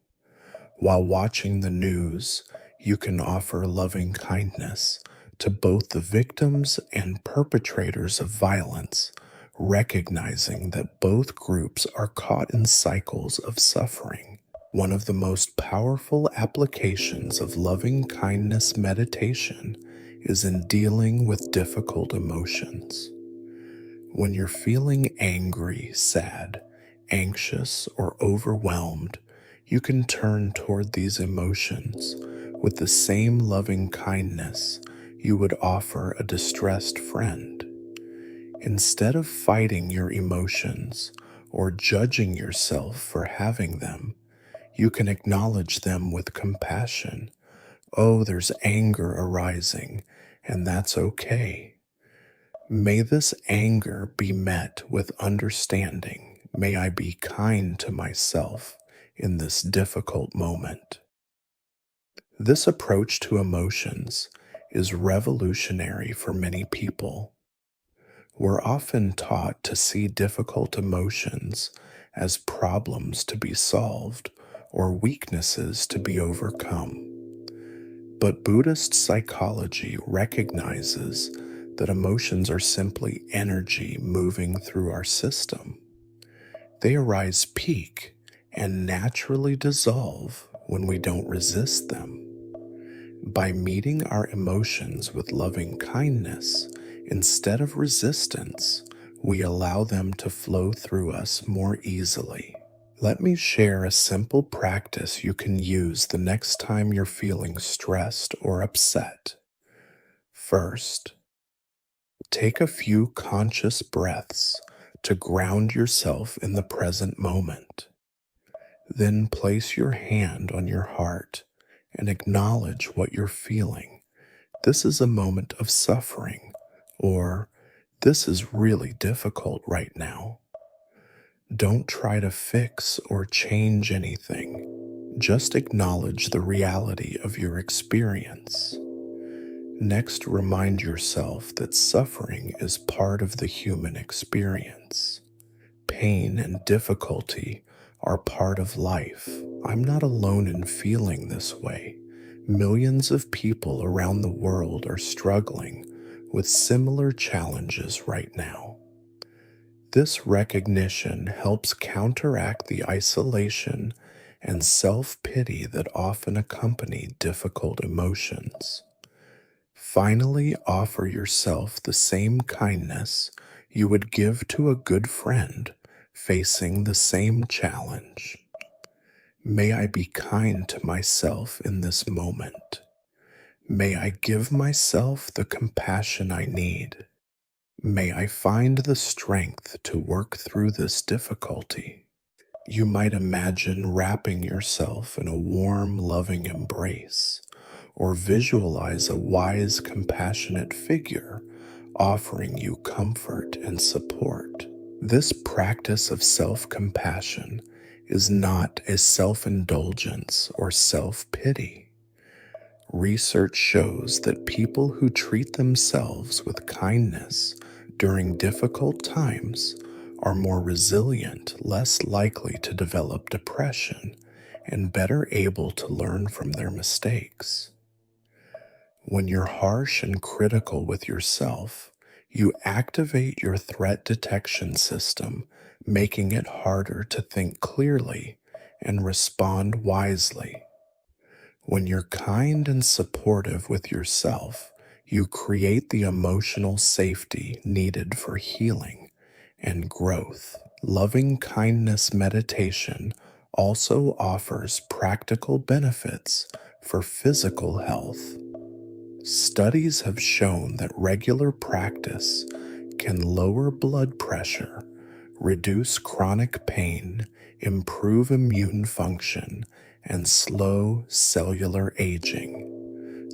While watching the news, you can offer loving kindness to both the victims and perpetrators of violence, recognizing that both groups are caught in cycles of suffering. One of the most powerful applications of loving kindness meditation is in dealing with difficult emotions. When you're feeling angry, sad, anxious, or overwhelmed, you can turn toward these emotions with the same loving kindness you would offer a distressed friend. Instead of fighting your emotions or judging yourself for having them, you can acknowledge them with compassion. Oh, there's anger arising, and that's okay. May this anger be met with understanding. May I be kind to myself in this difficult moment. This approach to emotions is revolutionary for many people. We're often taught to see difficult emotions as problems to be solved or weaknesses to be overcome. But Buddhist psychology recognizes that emotions are simply energy moving through our system. They arise, peak, and naturally dissolve when we don't resist them. By meeting our emotions with loving kindness instead of resistance, we allow them to flow through us more easily. Let me share a simple practice you can use the next time you're feeling stressed or upset. First, take a few conscious breaths to ground yourself in the present moment. Then place your hand on your heart and acknowledge what you're feeling. This is a moment of suffering, or this is really difficult right now. Don't try to fix or change anything. Just acknowledge the reality of your experience. Next, remind yourself that suffering is part of the human experience. Pain and difficulty are part of life. I'm not alone in feeling this way. Millions of people around the world are struggling with similar challenges right now. This recognition helps counteract the isolation and self-pity that often accompany difficult emotions. Finally, offer yourself the same kindness you would give to a good friend facing the same challenge. May I be kind to myself in this moment. May I give myself the compassion I need. May I find the strength to work through this difficulty. You might imagine wrapping yourself in a warm, loving embrace, or visualize a wise, compassionate figure offering you comfort and support. This practice of self-compassion is not a self-indulgence or self-pity. Research shows that people who treat themselves with kindness during difficult times are more resilient, less likely to develop depression, and better able to learn from their mistakes. When you're harsh and critical with yourself, You activate your threat detection system, making it harder to think clearly and respond wisely. When you're kind and supportive with yourself, you create the emotional safety needed for healing and growth. Loving kindness meditation also offers practical benefits for physical health. Studies have shown that regular practice can lower blood pressure, reduce chronic pain, improve immune function, and slow cellular aging.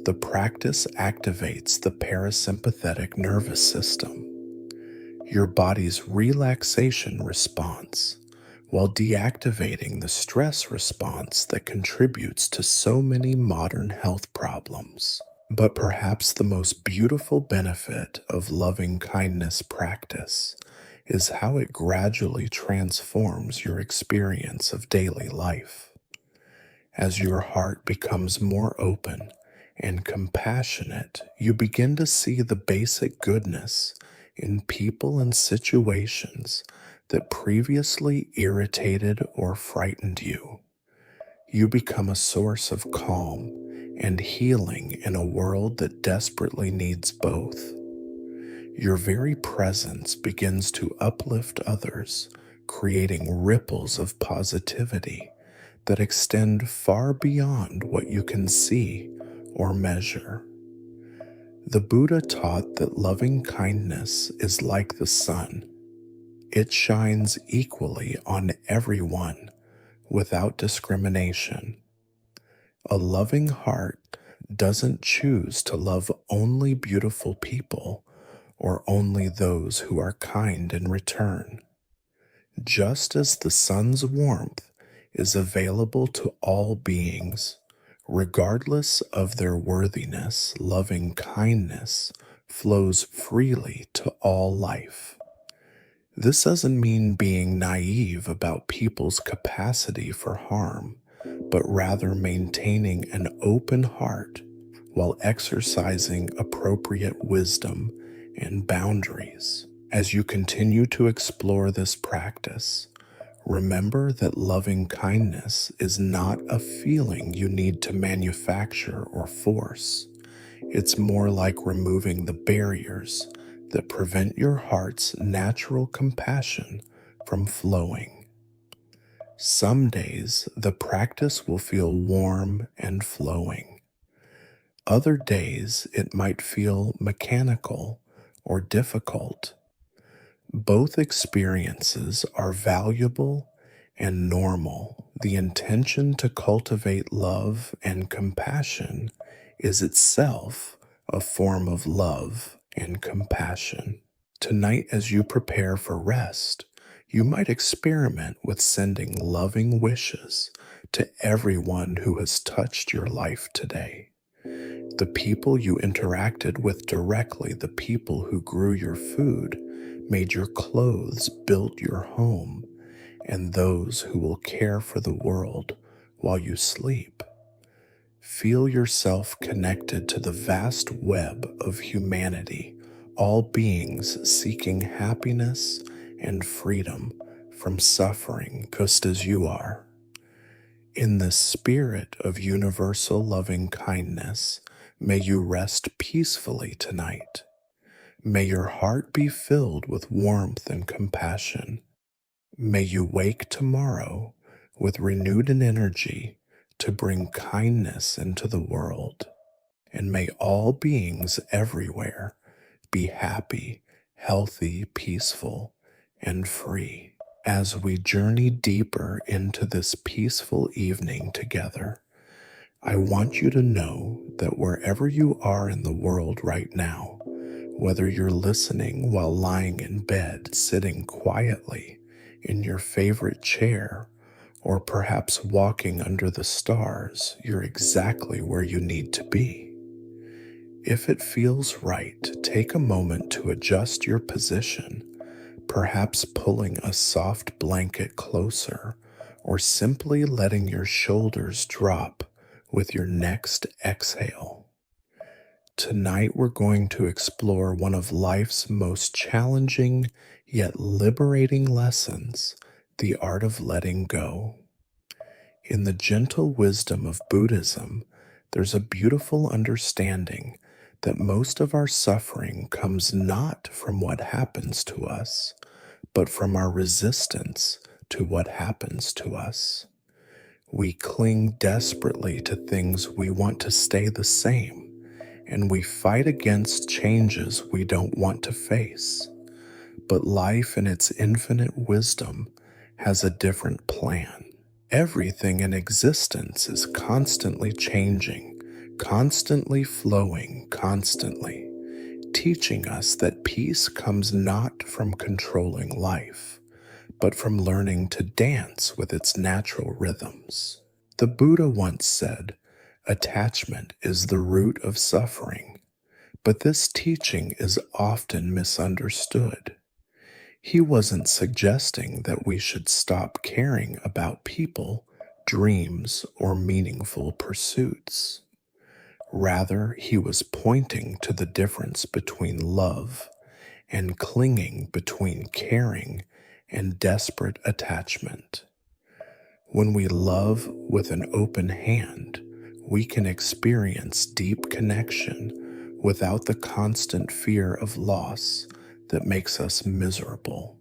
The practice activates the parasympathetic nervous system, your body's relaxation response, while deactivating the stress response that contributes to so many modern health problems. But perhaps the most beautiful benefit of loving kindness practice is how it gradually transforms your experience of daily life. As your heart becomes more open and compassionate, you begin to see the basic goodness in people and situations that previously irritated or frightened you. You become a source of calm and healing in a world that desperately needs both. Your very presence begins to uplift others, creating ripples of positivity that extend far beyond what you can see or measure. The Buddha taught that loving kindness is like the sun. It shines equally on everyone without discrimination. A loving heart doesn't choose to love only beautiful people or only those who are kind in return. Just as the sun's warmth is available to all beings, regardless of their worthiness, loving kindness flows freely to all life. This doesn't mean being naive about people's capacity for harm, but rather maintaining an open heart while exercising appropriate wisdom and boundaries. As you continue to explore this practice, remember that loving kindness is not a feeling you need to manufacture or force. It's more like removing the barriers that prevent your heart's natural compassion from flowing. Some days, the practice will feel warm and flowing. Other days, it might feel mechanical or difficult. Both experiences are valuable and normal. The intention to cultivate love and compassion is itself a form of love and compassion. Tonight, as you prepare for rest, you might experiment with sending loving wishes to everyone who has touched your life today. The people you interacted with directly, the people who grew your food, made your clothes, built your home, and those who will care for the world while you sleep. Feel yourself connected to the vast web of humanity, all beings seeking happiness and freedom from suffering just as you are. In the spirit of universal loving kindness, may you rest peacefully tonight. May your heart be filled with warmth and compassion. May you wake tomorrow with renewed energy to bring kindness into the world. And may all beings everywhere be happy, healthy, peaceful, and free. As we journey deeper into this peaceful evening together, I want you to know that wherever you are in the world right now, whether you're listening while lying in bed, sitting quietly in your favorite chair, or perhaps walking under the stars, you're exactly where you need to be. If it feels right, take a moment to adjust your position, perhaps pulling a soft blanket closer, or simply letting your shoulders drop with your next exhale. Tonight, we're going to explore one of life's most challenging yet liberating lessons, the art of letting go. In the gentle wisdom of Buddhism, there's a beautiful understanding that most of our suffering comes not from what happens to us, but from our resistance to what happens to us. We cling desperately to things we want to stay the same, and we fight against changes we don't want to face. But life, in its infinite wisdom, has a different plan. Everything in existence is constantly changing, constantly flowing, constantly, teaching us that peace comes not from controlling life, but from learning to dance with its natural rhythms. The Buddha once said, "Attachment is the root of suffering," but this teaching is often misunderstood. He wasn't suggesting that we should stop caring about people, dreams, or meaningful pursuits. Rather, he was pointing to the difference between love and clinging, between caring and desperate attachment. When we love with an open hand, we can experience deep connection without the constant fear of loss that makes us miserable.